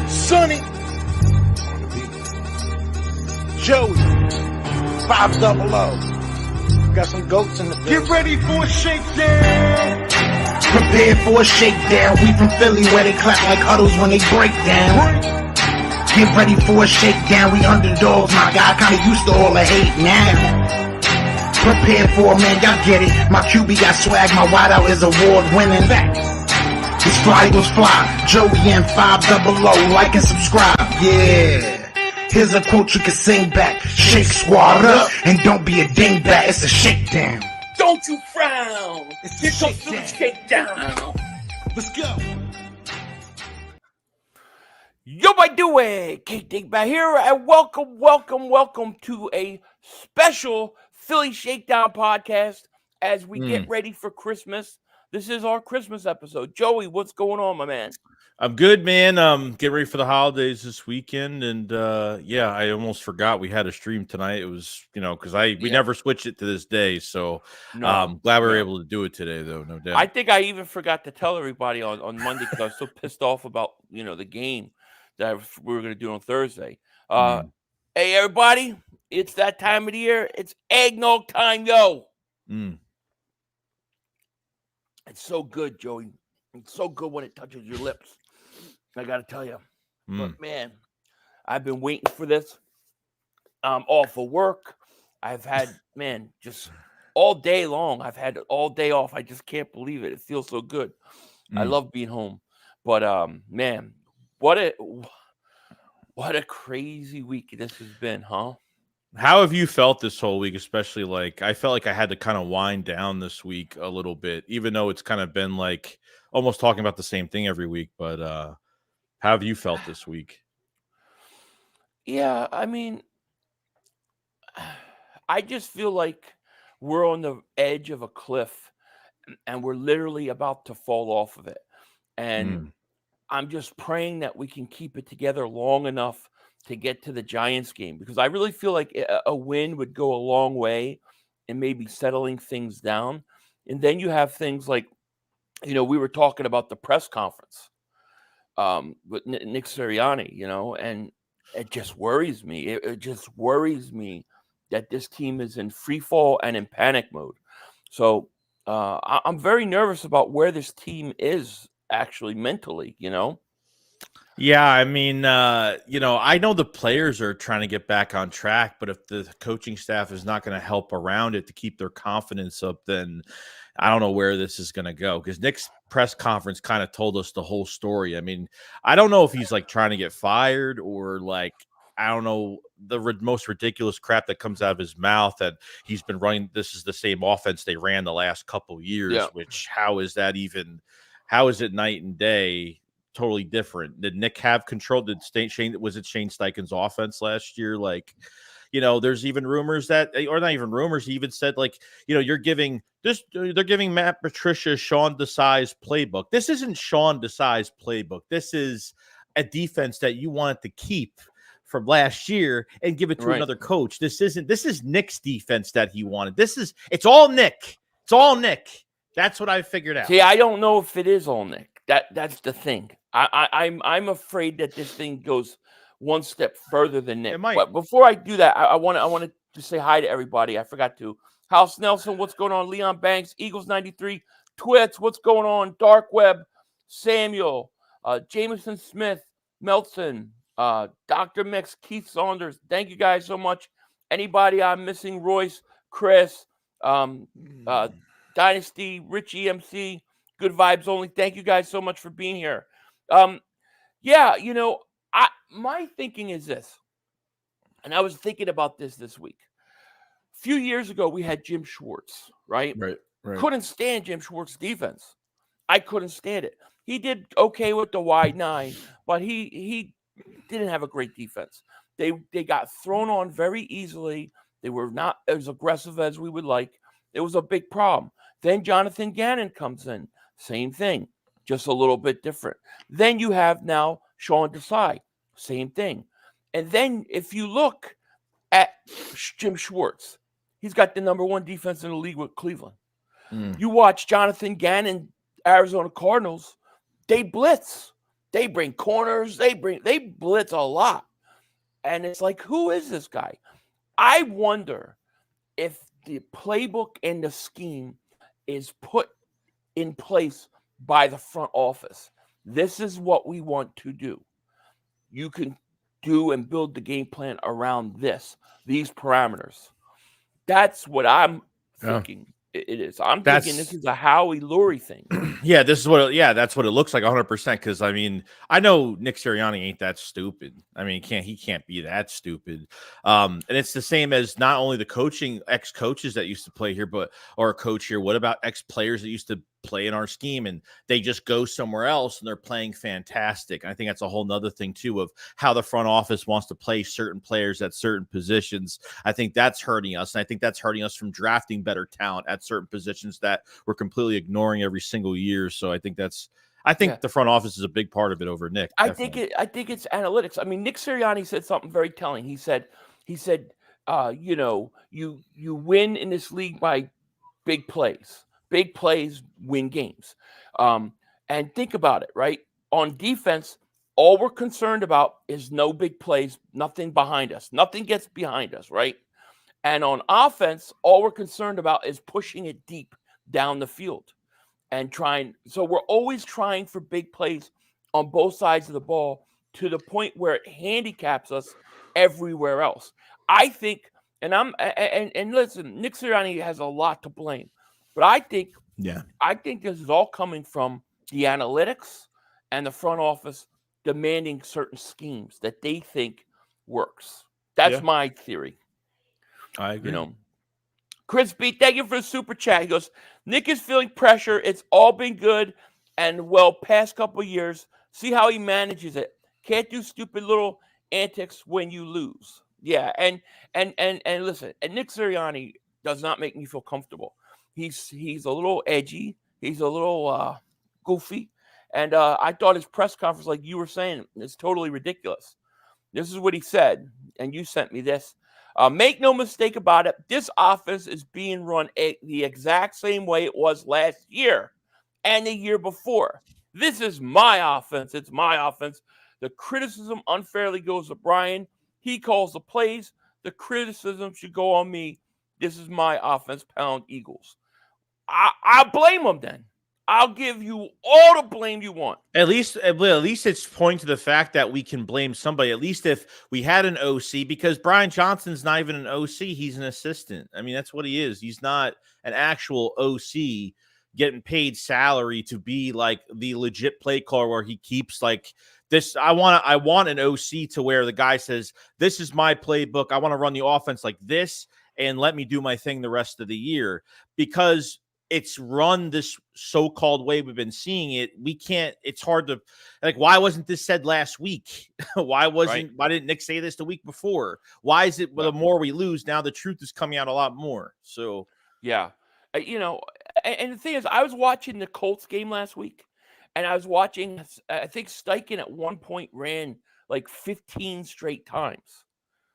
Sonny, Joey, 500. Got some goats in the building. Get ready for a shakedown. Prepare for a shakedown. We from Philly where they clap like huddles when they break down. Get ready for a shakedown. We underdogs, my guy. Kinda used to all the hate now. Prepare for it, man. Y'all get it. My QB got swag. My wideout is award winning. His fly was fly. Joey and 500. Like and subscribe. Yeah. Here's a quote you can sing back. Shake squad up and don't be a dingbat. It's a shakedown. Don't you frown. Here comes Philly Shakedown. Let's go. Yo, my Dewey, Dingbat here, and welcome to a special Philly Shakedown podcast as we get ready for Christmas. This is our Christmas episode. Joey, what's going on, my man? I'm good, man. Getting ready for the holidays this weekend, and yeah, I almost forgot we had a stream tonight. It was, because we never switched it to this day, so glad we were able to do it today, though, no doubt. I think I even forgot to tell everybody on Monday because I was so pissed off about the game that we were going to do on Thursday. Hey, everybody, it's that time of the year. It's eggnog time, yo. It's so good, Joey. It's so good when it touches your lips. I got to tell you. But, man, I've been waiting for this. I'm off of work. I've had, just all day long. I've had all day off. I just can't believe it. It feels so good. I love being home. But, man, what a crazy week this has been, huh? How have you felt this whole week, especially I felt like I had to kind of wind down this week a little bit, even though it's kind of been almost talking about the same thing every week. But how have you felt this week? Yeah, I mean, I just feel like we're on the edge of a cliff and we're literally about to fall off of it. And I'm just praying that we can keep it together long enough to get to the Giants game, because I really feel like a win would go a long way in maybe settling things down. And then you have things like, we were talking about the press conference with Nick Sirianni, and it just worries me. It just worries me that this team is in free fall and in panic mode. So I'm very nervous about where this team is actually mentally, Yeah, I mean, I know the players are trying to get back on track, but if the coaching staff is not going to help around it to keep their confidence up, then I don't know where this is going to go, because Nick's press conference kind of told us the whole story. I mean, I don't know if he's trying to get fired or I don't know, the most ridiculous crap that comes out of his mouth that he's been running. This is the same offense they ran the last couple years, which how is it night and day? Totally different. Did Nick have control? Was it Shane Steichen's offense last year? There's even rumors that, or not even rumors, he even said they're giving Matt Patricia Sean Desai's playbook. This isn't Sean Desai's playbook. This is a defense that you wanted to keep from last year and give it to another coach. This is Nick's defense that he wanted. It's all Nick. It's all Nick. That's what I figured out. See, I don't know if it is all Nick. That's the thing. I'm afraid that this thing goes one step further than Nick. But before I do that, I want to say hi to everybody. I forgot to. House Nelson, what's going on? Leon Banks, Eagles 93, Twits, what's going on? Dark Web, Samuel, Jameson Smith, Melton, Dr. Mix, Keith Saunders. Thank you guys so much. Anybody I'm missing? Royce, Chris, Dynasty, Richie MC. Good vibes only. Thank you guys so much for being here. My thinking is this, and I was thinking about this week. A few years ago, we had Jim Schwartz, right? Right. Couldn't stand Jim Schwartz's defense. I couldn't stand it. He did okay with the wide nine, but he didn't have a great defense. They got thrown on very easily. They were not as aggressive as we would like. It was a big problem. Then Jonathan Gannon comes in. Same thing, just a little bit different. Then you have now Sean Desai. Same thing. And then if you look at Jim Schwartz, he's got the number one defense in the league with Cleveland. You watch Jonathan Gannon, Arizona Cardinals, they blitz. They bring corners. They blitz a lot. And it's like, who is this guy? I wonder if the playbook and the scheme is put in place by the front office. This is what we want to do. You can do and build the game plan around these parameters. That's what I'm thinking it is. I'm thinking this is a Howie Lurie thing. Yeah, that's what it looks like 100%. Because I mean, I know Nick Sirianni ain't that stupid. I mean, he can't be that stupid. And it's the same as not only the ex-coaches that used to play here, or a coach here. What about ex-players that used to play in our scheme and they just go somewhere else and they're playing fantastic? I think that's a whole nother thing too, of how the front office wants to play certain players at certain positions. I think that's hurting us. And I think that's hurting us from drafting better talent at certain positions that we're completely ignoring every single year. So I think the front office is a big part of it over Nick. I think it's analytics. I mean, Nick Sirianni said something very telling. He said, you win in this league by big plays. Big plays win games. And think about it, right? On defense, all we're concerned about is no big plays, nothing behind us. Nothing gets behind us, right? And on offense, all we're concerned about is pushing it deep down the field and trying. So we're always trying for big plays on both sides of the ball to the point where it handicaps us everywhere else. I think, and listen, Nick Sirianni has a lot to blame. But I think this is all coming from the analytics and the front office demanding certain schemes that they think works. That's my theory. I agree. Chris B, thank you for the super chat. He goes, Nick is feeling pressure. It's all been good and past couple of years. See how he manages it. Can't do stupid little antics when you lose. Yeah, and listen, and Nick Sirianni does not make me feel comfortable. He's a little edgy. He's a little goofy. And I thought his press conference, like you were saying, is totally ridiculous. This is what he said, and you sent me this. Make no mistake about it, this offense is being run the exact same way it was last year and the year before. This is my offense. It's my offense. The criticism unfairly goes to Brian. He calls the plays. The criticism should go on me. This is my offense, pound Eagles. I'll blame them then. I'll give you all the blame you want. At least it's pointing to the fact that we can blame somebody. At least if we had an OC, because Brian Johnson's not even an OC, he's an assistant. I mean, that's what he is. He's not an actual OC getting paid salary to be like the legit play caller where he keeps like this. I want an OC to where the guy says, this is my playbook. I want to run the offense like this and let me do my thing the rest of the year, because it's run this so-called way we've been seeing it. It's hard to, like, why wasn't this said last week? Why didn't Nick say this the week before? Why is it the more we lose, now the truth is coming out a lot more? So, yeah. And the thing is, I was watching the Colts game last week, and I was watching, I think Steichen at one point ran like 15 straight times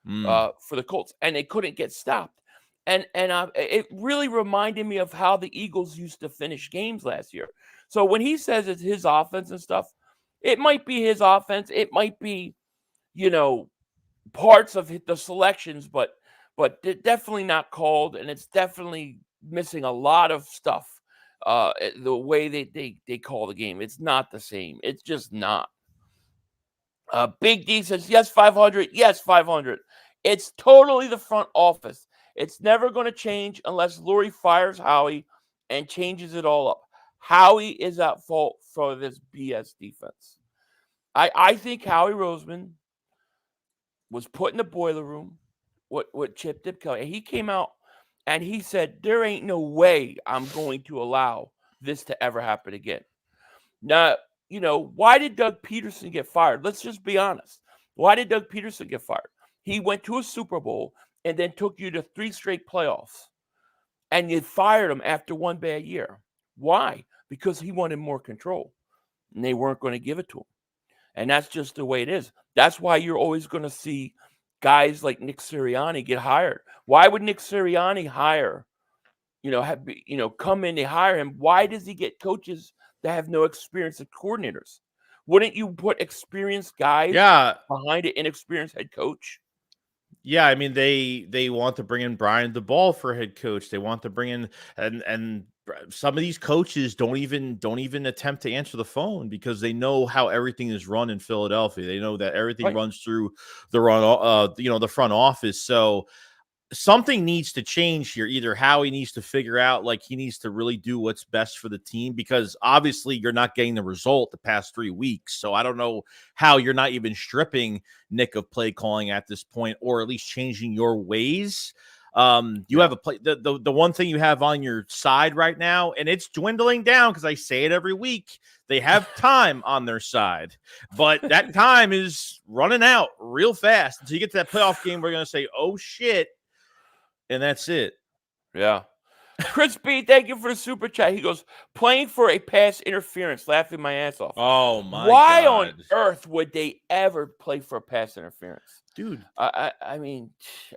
for the Colts, and they couldn't get stopped. And it really reminded me of how the Eagles used to finish games last year. So when he says it's his offense and stuff, it might be his offense. It might be, parts of the selections, but they're definitely not called, and it's definitely missing a lot of stuff. The way they call the game, it's not the same. It's just not. Big D says, yes, 500. Yes, 500. It's totally the front office. It's never going to change unless Lurie fires Howie and changes it all up. Howie is at fault for this BS defense. I think Howie Roseman was put in the boiler room with Chip Dipko. And he came out and he said, there ain't no way I'm going to allow this to ever happen again. Now, why did Doug Peterson get fired? Let's just be honest. Why did Doug Peterson get fired? He went to a Super Bowl and then took you to 3 straight playoffs. And you fired him after one bad year. Why? Because he wanted more control. And they weren't going to give it to him. And that's just the way it is. That's why you're always going to see guys like Nick Sirianni get hired. Why would Nick Sirianni come in, they hire him? Why does he get coaches that have no experience as coordinators? Wouldn't you put experienced guys behind an inexperienced head coach? Yeah, I mean they want to bring in Brian DeBall for head coach. They want to bring in and some of these coaches don't even attempt to answer the phone because they know how everything is run in Philadelphia. They know that everything runs through the front office. So something needs to change here. Either Howie needs to figure out, like, he needs to really do what's best for the team, because obviously you're not getting the result the past 3 weeks. So I don't know how you're not even stripping Nick of play calling at this point, or at least changing your ways. You have the one thing you have on your side right now, and it's dwindling down because I say it every week. They have time on their side, but that time is running out real fast. Until you get to that playoff game, we're going to say, oh shit. And that's it. Yeah. Chris B, thank you for the super chat. He goes, playing for a pass interference, laughing my ass off. Oh, my Why God. on earth would they ever play for a pass interference? Dude. I mean,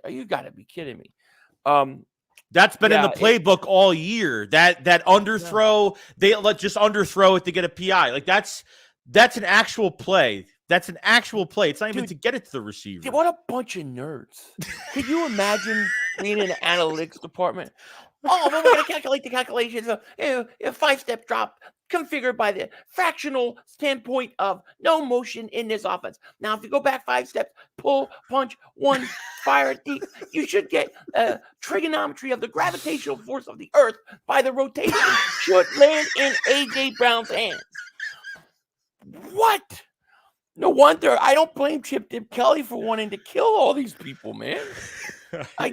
you got to be kidding me. That's been in the playbook all year. That underthrow, they just underthrow it to get a PI. Like, that's an actual play. That's an actual play. It's not even to get it to the receiver. Dude, what a bunch of nerds. Could you imagine being in the analytics department? Oh, we're going to calculate the calculations of a 5-step drop configured by the fractional standpoint of no motion in this offense. Now, if you go back 5 steps, pull, punch, 1, fire deep, you should get trigonometry of the gravitational force of the earth by the rotation should land in A.J. Brown's hands. What? No wonder I don't blame Chip Dip Kelly for wanting to kill all these people, man.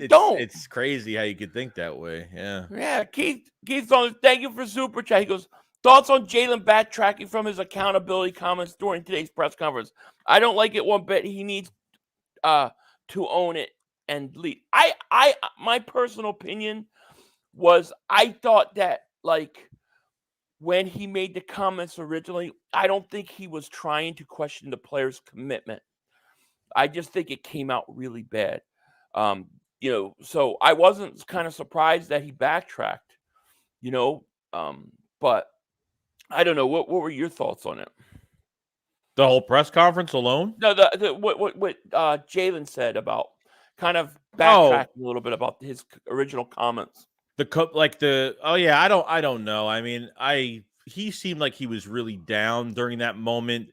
don't. It's crazy how you could think that way. Yeah. Yeah. Keith's on. Thank you for super chat. He goes, thoughts on Jalen backtracking from his accountability comments during today's press conference. I don't like it one bit. He needs to own it and lead. My personal opinion was I thought that, like, when he made the comments originally, I don't think he was trying to question the player's commitment. I just think it came out really bad. So I wasn't kind of surprised that he backtracked, but I don't know. What were your thoughts on it? The whole press conference alone? No, what Jalen said about kind of backtracking a little bit about his original comments. I don't know. I mean, he seemed like he was really down during that moment.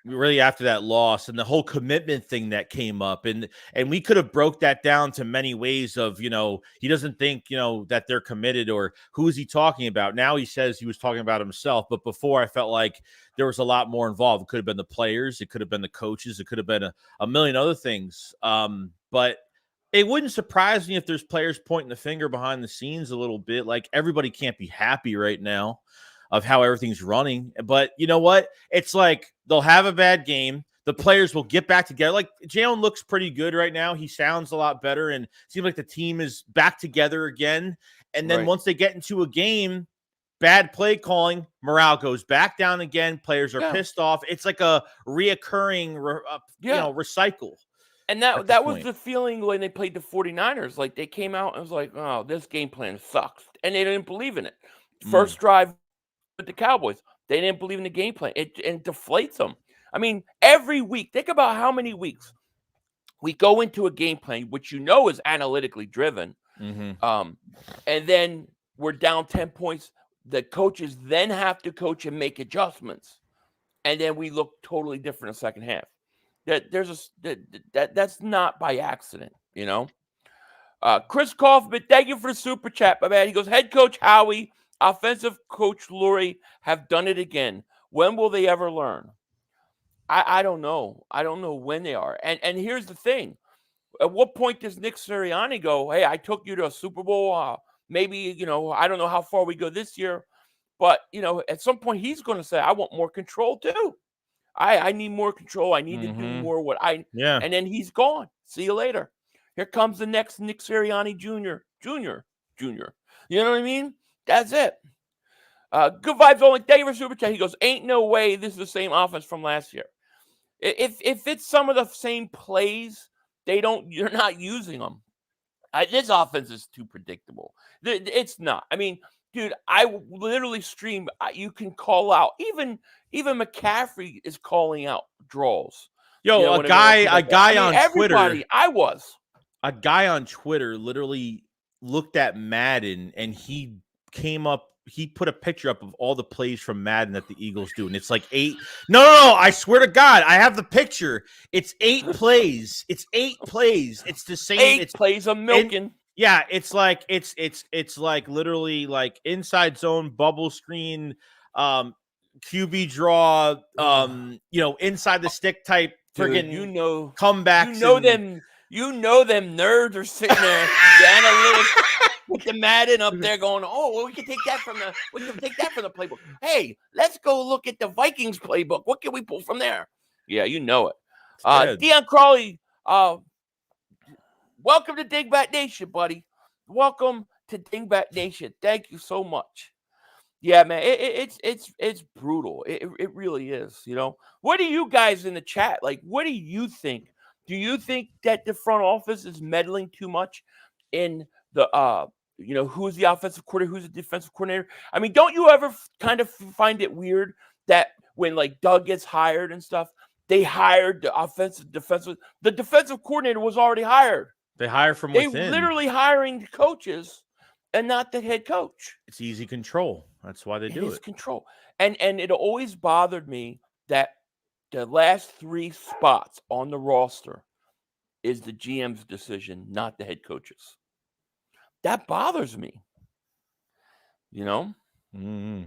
Really after that loss and the whole commitment thing that came up, and we could have broke that down to many ways of, he doesn't think, that they're committed, or who is he talking about? Now he says he was talking about himself, but before I felt like there was a lot more involved. It could have been the players, it could have been the coaches, it could have been a million other things. But it wouldn't surprise me if there's players pointing the finger behind the scenes a little bit. Like, everybody can't be happy right now of how everything's running. But you know what? It's like they'll have a bad game. The players will get back together. Like, Jalen looks pretty good right now. He sounds a lot better, and it seems like the team is back together again. And then once they get into a game, bad play calling, morale goes back down again. Players are pissed off. It's like a reoccurring, recycle. And that was the feeling when they played the 49ers. Like, they came out and was like, oh, this game plan sucks. And they didn't believe in it. First drive with the Cowboys, they didn't believe in the game plan. It deflates them. I mean, every week, think about how many weeks we go into a game plan, which is analytically driven. Mm-hmm. And then we're down 10 points. The coaches then have to coach and make adjustments. And then we look totally different in the second half. That's not by accident, Chris Kaufman, thank you for the super chat, my man. He goes, head coach Howie, offensive coach Lurie have done it again. When will they ever learn? I don't know. I don't know when they are. And here's the thing. At what point does Nick Sirianni go, hey, I took you to a Super Bowl. Maybe, I don't know how far we go this year. But, at some point he's going to say, I want more control too. I need more control. I need to do more and then he's gone. See you later. Here comes the next Nick Sirianni Jr. You know what I mean? That's it. Good vibes only. Thank you for super chat. He goes, ain't no way this is the same offense from last year. If it's some of the same plays, you're not using them. This offense is too predictable. It's not. I mean, dude, I literally stream. You can call out. Even McCaffrey is calling out draws. Yo, You know, a guy on everybody, Twitter. A guy on Twitter literally looked at Madden and he put a picture up of all the plays from Madden that the Eagles do. And it's like 8. No, I swear to God, I have the picture. It's 8 plays. It's 8 plays. It's the same. 8 plays of milking. Yeah, it's like literally like inside zone, bubble screen, QB draw, inside the stick type friggin' comebacks. You know them nerds are sitting there, the analytics with the Madden up there going, we can take that from the playbook. Hey, let's go look at the Vikings playbook. What can we pull from there? Yeah, you know it. Deion Crawley, welcome to Dingbat Nation, buddy. Welcome to Dingbat Nation. Thank you so much. Yeah, man, it's brutal. It really is. You know, what do you guys in the chat like? What do you think? Do you think that the front office is meddling too much in the who's the offensive coordinator, who's the defensive coordinator? I mean, don't you ever kind of find it weird that when like Doug gets hired and stuff, they hired the defensive coordinator was already hired. They hire from within. They literally hiring the coaches and not the head coach. It's easy control. That's why they do it. It's control. And it always bothered me that the last 3 spots on the roster is the GM's decision, not the head coach's. That bothers me. You know? Mm-hmm.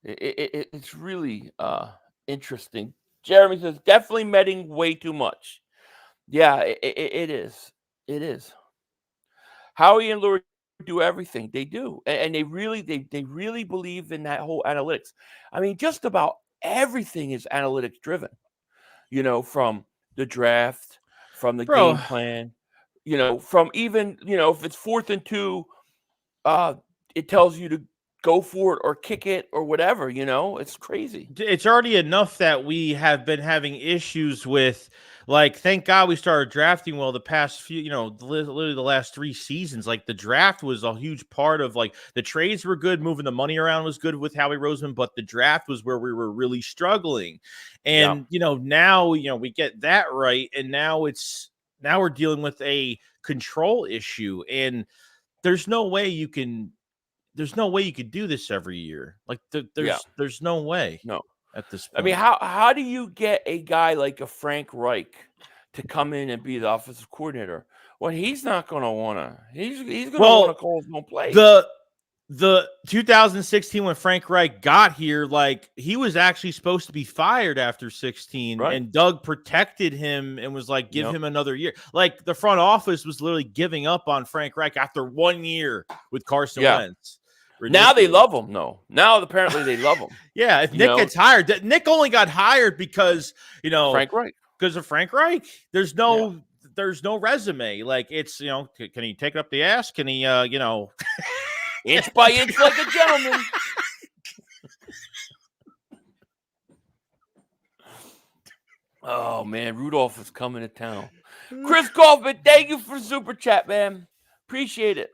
It's really interesting. Jeremy says, definitely meddling way too much. Yeah, it is. It is. Howie and Lurie do everything. They do. And they really believe in that whole analytics. I mean, just about everything is analytics driven, from the draft, from the game plan, from even, if it's 4th and 2, it tells you to go for it or kick it or whatever, it's crazy. It's already enough that we have been having issues with, like, thank God we started drafting well the past few, literally the last 3 seasons. Like, the draft was a huge part of, like, the trades were good, moving the money around was good with Howie Roseman, but the draft was where we were really struggling. And, now, we get that right. And now we're dealing with a control issue. And there's no way you could do this every year. Like, there's no way. No. At this point. I mean, how do you get a guy like a Frank Reich to come in and be the offensive coordinator when he's not going to want to? He's going to want to call his own plays. The 2016 when Frank Reich got here, like, he was actually supposed to be fired after 16, right? And Doug protected him and was like, give him another year. Like, the front office was literally giving up on Frank Reich after 1 year with Carson Wentz. Ridiculous. Now they love him. No, now apparently they love him. Yeah, if Nick gets hired, Nick only got hired because Frank Reich. Because of Frank Reich. There's no resume. Like, it's can he take it up the ass? Can he inch by inch like a gentleman? Oh man, Rudolph is coming to town. Chris Kaufman, thank you for super chat, man. Appreciate it.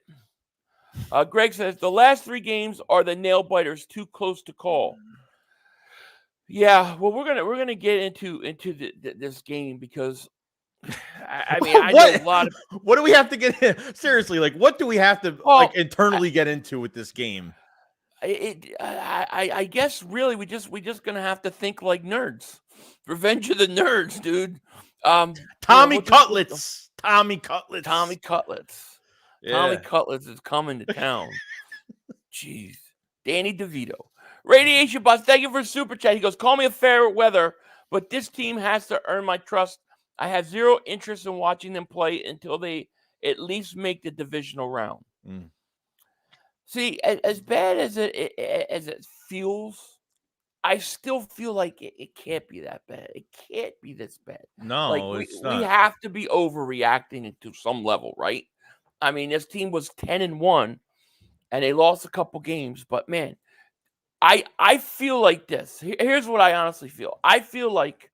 Greg says the last 3 games are the nail biters, too close to call. Yeah, well, we're gonna get into this game because I mean, I know a lot of. What do we have to get in? Seriously? Like, what do we have to internally get into with this game? I guess really we just gonna have to think like nerds. Revenge of the Nerds, dude. Tommy Cutlets. Yeah. Tommy Cutlets is coming to town. Jeez. Danny DeVito. Radiation Boss, thank you for super chat. He goes, call me a fair weather, but this team has to earn my trust. I have zero interest in watching them play until they at least make the divisional round. See, as bad as it feels, I still feel like it can't be that bad. It can't be this bad. No, like, it's not. We have to be overreacting to some level, right? I mean, this team was 10-1, and they lost a couple games. But, man, I feel like this. Here's what I honestly feel. I feel like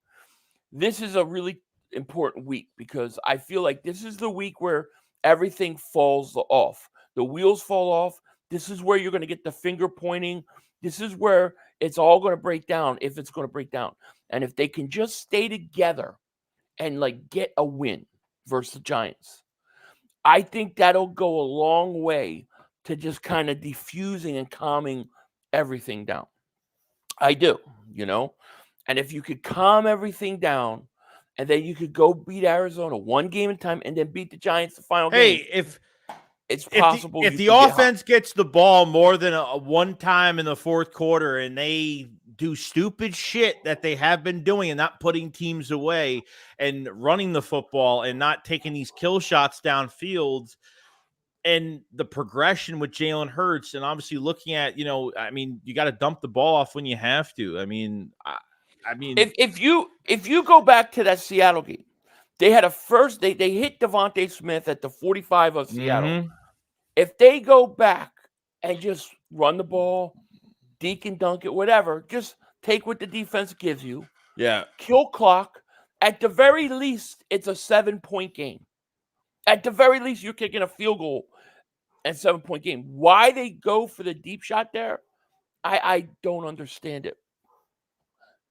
this is a really important week because I feel like this is the week where everything falls off. The wheels fall off. This is where you're going to get the finger pointing. This is where it's all going to break down, if it's going to break down. And if they can just stay together and like get a win versus the Giants, I think that'll go a long way to just kind of diffusing and calming everything down. I do, And if you could calm everything down, and then you could go beat Arizona one game at a time, and then beat the Giants the final game. Hey, if it's possible, if the offense gets the ball more than a one time in the fourth quarter, and they do stupid shit that they have been doing and not putting teams away and running the football and not taking these kill shots downfield, and the progression with Jalen Hurts, and obviously looking at, you got to dump the ball off when you have to. If you go back to that Seattle game, they had they hit Avonte Smith at the 45 of Seattle. Mm-hmm. If they go back and just run the ball, deke and dunk it, whatever, just take what the defense gives you. Yeah. Kill clock. At the very least, it's a 7-point game. At the very least, you're kicking a field goal and 7-point game. Why they go for the deep shot there, I don't understand it.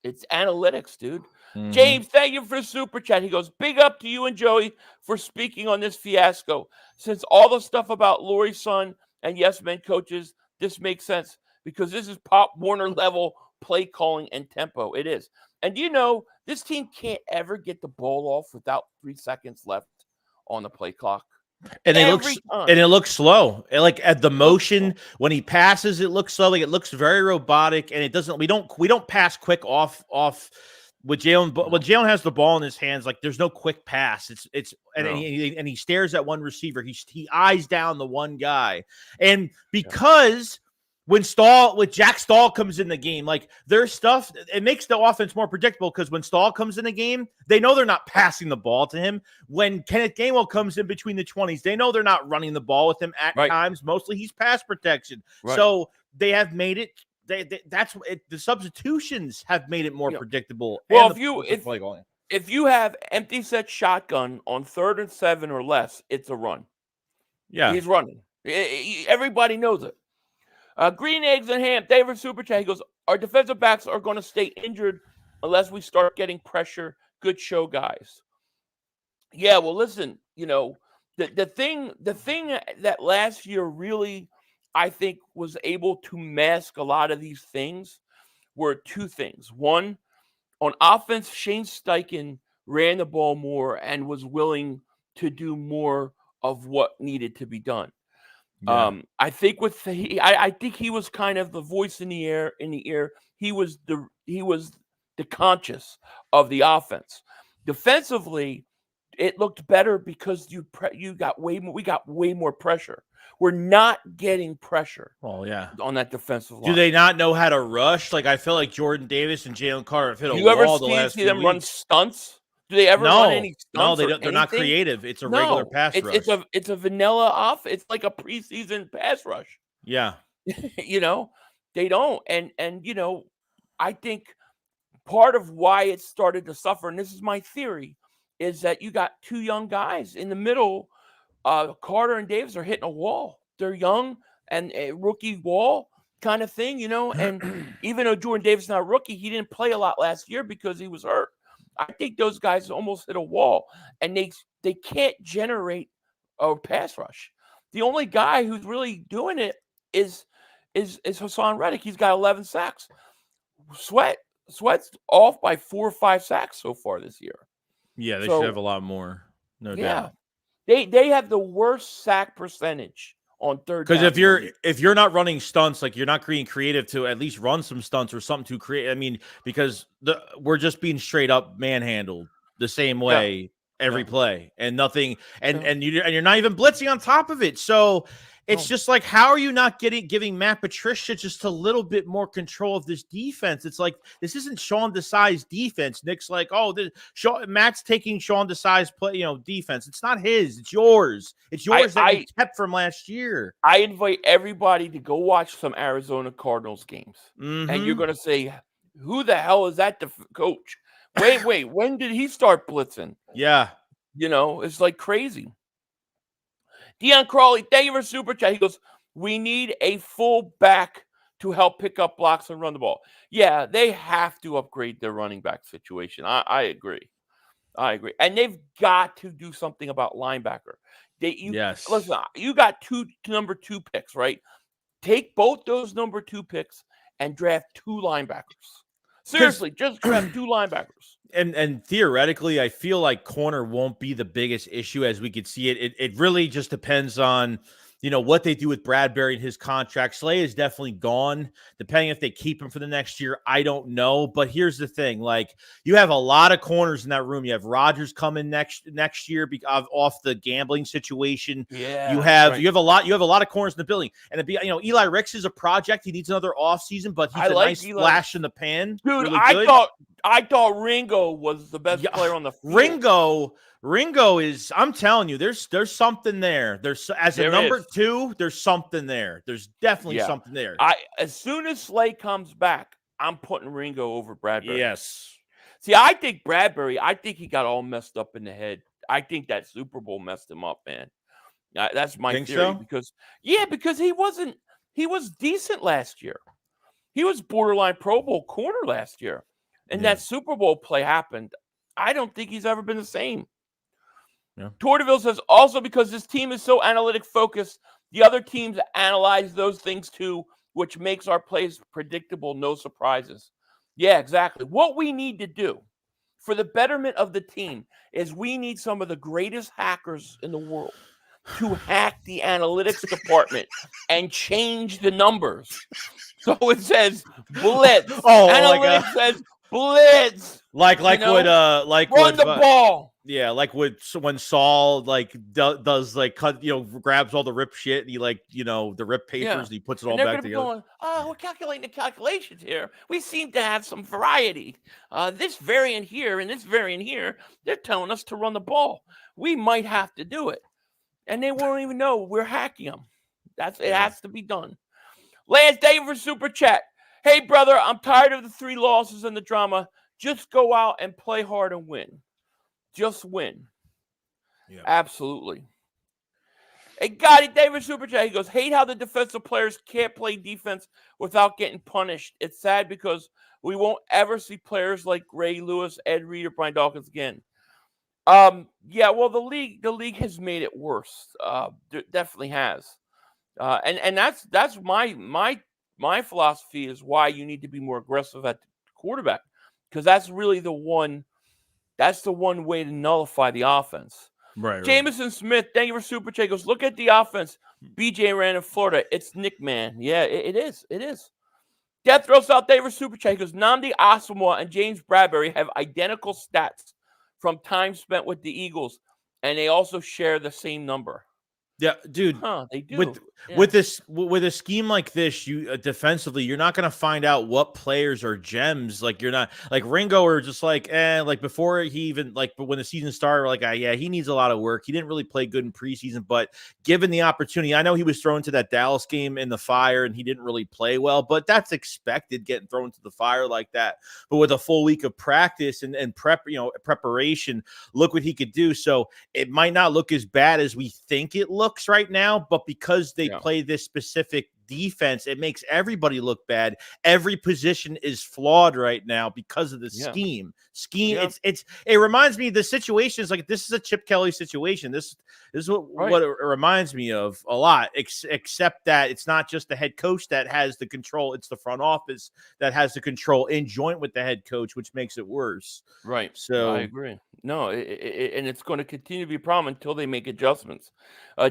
It's analytics, dude. Mm-hmm. James, thank you for the super chat. He goes, big up to you and Joey for speaking on this fiasco. Since all the stuff about Lurie's son and Yes Men coaches, this makes sense because this is Pop Warner level play calling and tempo. It is. And this team can't ever get the ball off without 3 seconds left on the play clock. And it looks slow. Like at the motion when he passes, it looks slow. Like it looks very robotic, and it doesn't. We don't pass quick off with Jalen. When Jalen has the ball in his hands, like there's no quick pass. And he stares at one receiver. He eyes down the one guy, and because. When Jack Stahl comes in the game, like their stuff, it makes the offense more predictable because when Stahl comes in the game, they know they're not passing the ball to him. When Kenneth Gainwell comes in between the 20s, they know they're not running the ball with him at times. Mostly he's pass protection. Right. So they have made it. The substitutions have made it more predictable. Well, if you have empty set shotgun on 3rd and 7 or less, it's a run. Yeah, he's running. Everybody knows it. Green Eggs and Ham, David Super Chat. He goes, our defensive backs are going to stay injured unless we start getting pressure. Good show, guys. Yeah, well, listen, the thing that last year really, I think, was able to mask a lot of these things were two things. One, on offense, Shane Steichen ran the ball more and was willing to do more of what needed to be done. Yeah. I think I think he was kind of the voice in the ear. He was the conscious of the offense. Defensively, it looked better because we got way more pressure. We're not getting pressure. Well, yeah, on that defensive line. Do they not know how to rush? Like I feel like Jordan Davis and Jalen Carter have hit a wall the last few weeks. You ever see them run stunts? Do they ever run any stunts? No, they don't. They're not creative. It's a regular pass rush. It's a vanilla off. It's like a preseason pass rush. Yeah. They don't. And I think part of why it started to suffer, and this is my theory, is that you got two young guys in the middle. Carter and Davis are hitting a wall. They're young and a rookie wall kind of thing, and even though Jordan Davis is not a rookie, he didn't play a lot last year because he was hurt. I think those guys almost hit a wall, and they can't generate a pass rush. The only guy who's really doing it is Hassan Reddick. He's got 11 sacks. Sweat's off by 4 or 5 sacks so far this year. Yeah, they should have a lot more. No doubt. They have the worst sack percentage on third down. Because if you're not running stunts, like you're not being creative to at least run some stunts or something to create. I mean, because we're just being straight up manhandled the same way every play and nothing, and you're not even blitzing on top of it. So it's just like, how are you not giving Matt Patricia just a little bit more control of this defense? It's like, this isn't Sean Desai's defense. Nick's like, Matt's taking Sean Desai's defense. It's not his. It's yours. It's yours that he kept from last year. I invite everybody to go watch some Arizona Cardinals games, and you're going to say, who the hell is that coach? Wait, when did he start blitzing? Yeah. It's like crazy. Deion Crawley, thank you for super chat. He goes, We need a full back to help pick up blocks and run the ball. Yeah, they have to upgrade their running back situation. I agree. And they've got to do something about linebacker. Yes. Listen, you got two number 2 picks, right? Take both those number 2 picks and draft 2 linebackers. Seriously, just draft 2 linebackers. And theoretically, I feel like corner won't be the biggest issue as we could see it. It really just depends on, what they do with Bradbury and his contract. Slay is definitely gone. Depending if they keep him for the next year, I don't know. But here's the thing: like, you have a lot of corners in that room. You have Rodgers coming next year off the gambling situation. Yeah, you have a lot of corners in the building. And Eli Ricks is a project. He needs another offseason, but he's a nice flash in the pan. Dude, really I thought Ringo was the best player on the field. Ringo is, I'm telling you, there's something there. As a number 2, there's something there. There's definitely something there. As soon as Slay comes back, I'm putting Ringo over Bradbury. Yes. See, I think Bradbury, he got all messed up in the head. I think that Super Bowl messed him up, man. That's my theory. So? Because he was decent last year. He was borderline Pro Bowl corner last year. And that Super Bowl play happened. I don't think he's ever been the same. Yeah. Torteville says, also because this team is so analytic focused, the other teams analyze those things too, which makes our plays predictable, no surprises. Yeah, exactly. What we need to do for the betterment of the team is we need some of the greatest hackers in the world to hack the analytics department and change the numbers. So it says blitz. Analytics says blitz. Like run the ball. Yeah, like when Saul does cut, grabs all the rip shit and he the rip papers and he puts it all back together. Going, we're calculating the calculations here. We seem to have some variety. This variant here and this variant here, they're telling us to run the ball. We might have to do it. And they won't even know we're hacking them. It has to be done. Lance David for Super Chat. Hey, brother, I'm tired of the 3 losses and the drama. Just go out and play hard and win. Just win. Yeah. Absolutely. Hey, Gotti David Super Chat. He goes, hate how the defensive players can't play defense without getting punished. It's sad because we won't ever see players like Ray Lewis, Ed Reed, or Brian Dawkins again. Yeah, well, the league has made it worse. Definitely has. And that's my philosophy is why you need to be more aggressive at the quarterback, because that's really the one way to nullify the offense. Right. Jameson Smith, thank you for Super Chat. Goes, look at the offense. BJ ran in Florida. It's Nick, man. Yeah, it is. It is. Death Row South Day for Super Chat. Goes, Nnamdi Asomugha and James Bradbury have identical stats from time spent with the Eagles, and they also share the same number. Yeah, dude. They do. With a scheme like this, you defensively, you're not going to find out what players are gems. Like, you're not like Ringo or just like before he even but when the season started, he needs a lot of work. He didn't really play good in preseason, but given the opportunity, I know he was thrown to that Dallas game in the fire and he didn't really play well, but that's expected, getting thrown to the fire like that. But with a full week of practice and preparation, look what he could do. So it might not look as bad as we think it looks right now, but because they play this specific defense, it makes everybody look bad. Every position is flawed right now because of the scheme. It reminds me, the situation is like, this is a Chip Kelly situation. This is what it reminds me of a lot, except that it's not just the head coach that has the control, it's the front office that has the control in joint with the head coach, which makes it worse. Right. So I agree. No, and it's going to continue to be a problem until they make adjustments.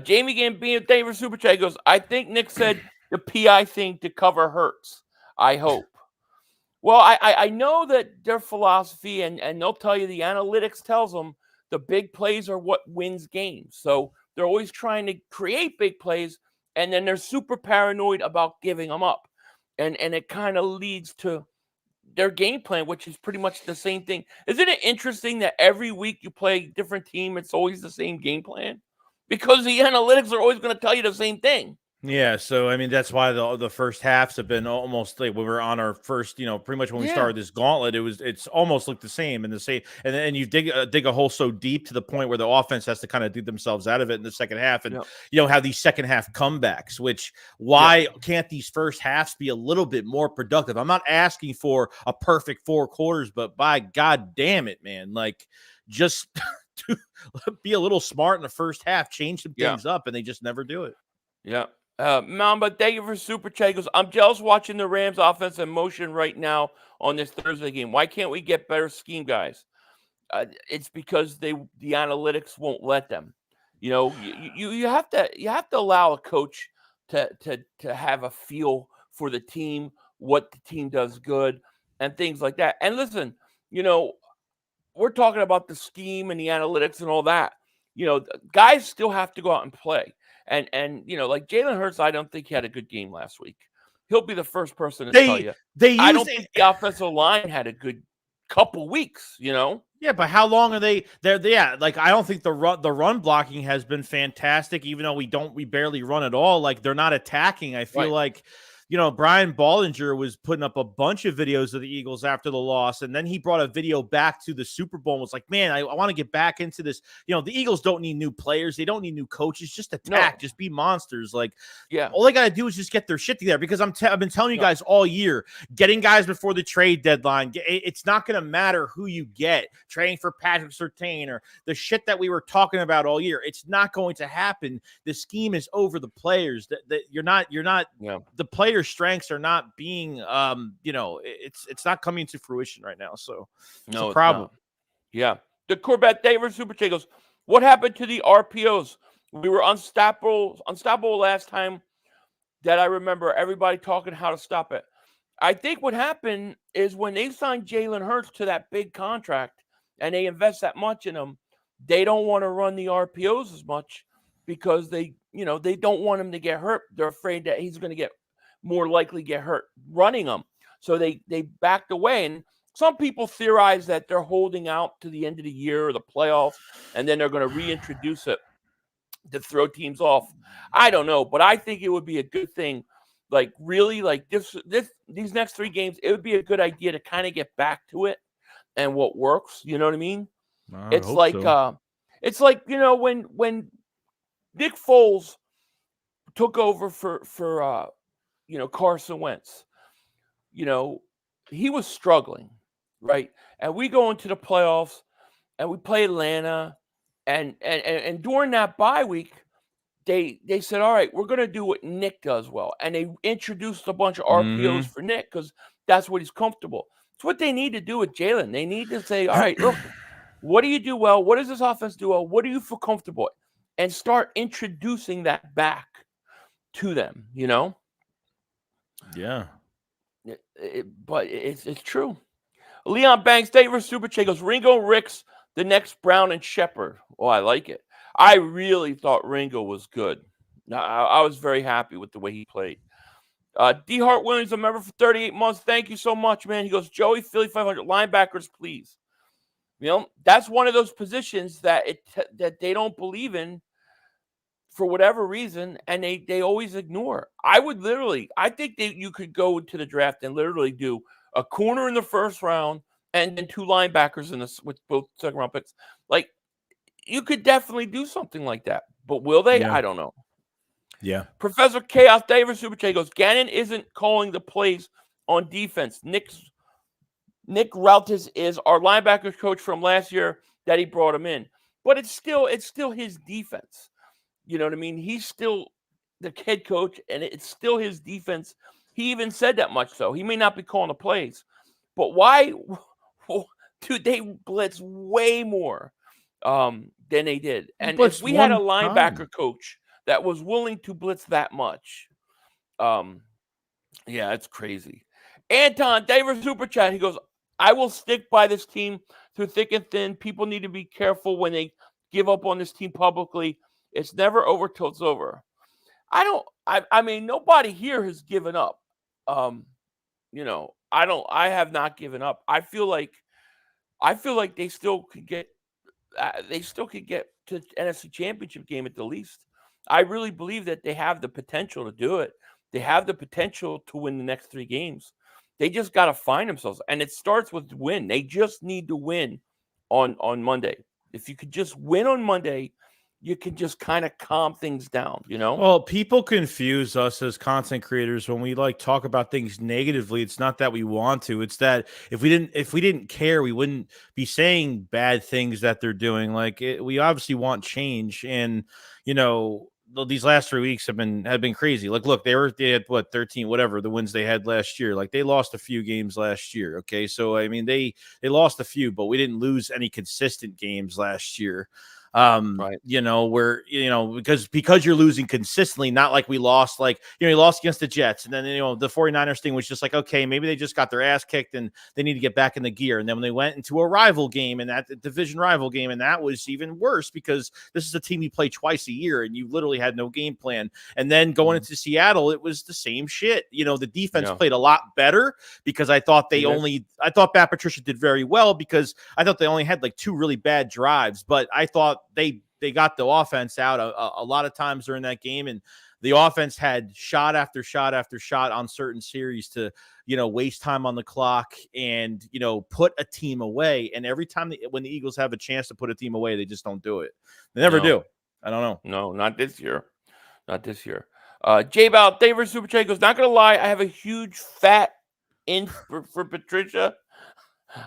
Jamie Gambino, thank you for Super Chat, goes, I think Nick said the PI thing to cover Hurts. I hope. Well, I know that their philosophy, and they'll tell you the analytics tells them the big plays are what wins games. So they're always trying to create big plays, and then they're super paranoid about giving them up. And it kind of leads to their game plan, which is pretty much the same thing. Isn't it interesting that every week you play a different team, it's always the same game plan? Because the analytics are always going to tell you the same thing. Yeah, so I mean that's why the first halves have been almost like when we were on our first, pretty much when we started this gauntlet, it's almost looked the same and the same, and then you dig a hole so deep to the point where the offense has to kind of dig themselves out of it in the second half, and have these second half comebacks. Which why can't these first halves be a little bit more productive? I'm not asking for a perfect 4 quarters, but by God damn it, man, like just to be a little smart in the first half, change some things up, and they just never do it. Yeah. Mamba, thank you for super chat. He goes, I'm jealous watching the Rams offense in motion right now on this Thursday game. Why can't we get better scheme, guys? It's because the analytics won't let them. You have to allow a coach to have a feel for the team, what the team does good, and things like that. And listen, we're talking about the scheme and the analytics and all that. Guys still have to go out and play. And like Jalen Hurts, I don't think he had a good game last week. He'll be the first person to tell you. I don't think the offensive line had a good couple weeks, Yeah, but how long are they there? Yeah, like I don't think the run blocking has been fantastic, even though we barely run at all. Like they're not attacking. I feel like Brian Ballinger was putting up a bunch of videos of the Eagles after the loss, and then he brought a video back to the Super Bowl and was like, man, I want to get back into this. The Eagles don't need new players. They don't need new coaches. Just attack. Just be monsters. Like, all they got to do is just get their shit together, because I've been telling you guys all year, getting guys before the trade deadline, it's not going to matter who you get. Trading for Patrick Surtain or the shit that we were talking about all year. It's not going to happen. The scheme is over the players. That you're not the players' strengths are not being it's not coming to fruition right now, so it's a problem. The Corbett Davis super chat goes, what happened to the RPOs? We were unstoppable last time that I remember everybody talking how to stop it. I think what happened is when they signed Jalen Hurts to that big contract and they invest that much in him, they don't want to run the RPOs as much because they don't want him to get hurt. They're afraid that he's going to more likely get hurt running them. So they backed away. And some people theorize that they're holding out to the end of the year or the playoffs, and then they're going to reintroduce it to throw teams off. I don't know, but I think it would be a good thing. Like really, like these next 3 games, it would be a good idea to kind of get back to it and what works. You know what I mean? It's like when Nick Foles took over for Carson Wentz, he was struggling, right? And we go into the playoffs and we play Atlanta, and during that bye week, they said, all right, we're going to do what Nick does well. And they introduced a bunch of RPOs for Nick because that's what he's comfortable. It's what they need to do with Jalen. They need to say, all right, look, what do you do well? What does this offense do well? What do you feel comfortable with? And start introducing that back to them, Yeah. But it's true. Leon Banks, State vs. Super Che goes, Ringo Ricks, the next Brown and Shepard. Oh, I like it. I really thought Ringo was good. I was very happy with the way he played. D. Hart Williams, a member for 38 months. Thank you so much, man. He goes, Joey, Philly 500 linebackers, please. That's one of those positions that they don't believe in for whatever reason, and they always ignore. I think that you could go to the draft and literally do a corner in the first round and then 2 linebackers with both second round picks. Like, you could definitely do something like that, but will they? Yeah. I don't know. Yeah. Professor Chaos Davis Super Chat goes, Gannon isn't calling the plays on defense. Nick Raltis is our linebackers coach from last year that he brought him in, but it's still his defense. You know what I mean? He's still the head coach, and it's still his defense. He even said that much so. He may not be calling the plays, but why? Dude, they blitz way more than they did. And if we had a linebacker coach that was willing to blitz that much, it's crazy. Anton, David Super Chat, he goes, I will stick by this team through thick and thin. People need to be careful when they give up on this team publicly. It's never over till it's over. I mean, nobody here has given up. I have not given up. I feel like they still could get to NFC Championship game at the least. I really believe that they have the potential to do it. They have the potential to win the next 3 games. They just got to find themselves, and it starts with win. They just need to win on Monday. If you could just win on Monday, you can just kind of calm things down, you know? Well, people confuse us as content creators when we like talk about things negatively. It's not that we want to. It's that if we didn't care, we wouldn't be saying bad things that they're doing. Like we obviously want change, and you know, these last 3 weeks have been crazy. Like, look, they had what 13, whatever the wins they had last year. Like they lost a few games last year. Okay, so I mean they lost a few, but we didn't lose any consistent games last year. Right. You know, where, you know, because you're losing consistently, not like we lost, like, you know, you lost against the Jets. And then, you know, the 49ers thing was just like, okay, maybe they just got their ass kicked and they need to get back in the gear. And then when they went into a rival game, and that division rival game, and that was even worse because this is a team you play twice a year and you literally had no game plan. And then going into Seattle, it was the same shit. You know, the defense played a lot better because I thought I thought Pat Patricia did very well because I thought they only had like 2 really bad drives, but I thought they got the offense out a lot of times during that game, and the offense had shot after shot after shot on certain series to, you know, waste time on the clock and, you know, put a team away. And every time when the Eagles have a chance to put a team away, they just don't do it. They never do. I don't know. No, not this year. Not this year. J-Bow, David Super Chat goes, not going to lie, I have a huge fat in for Patricia.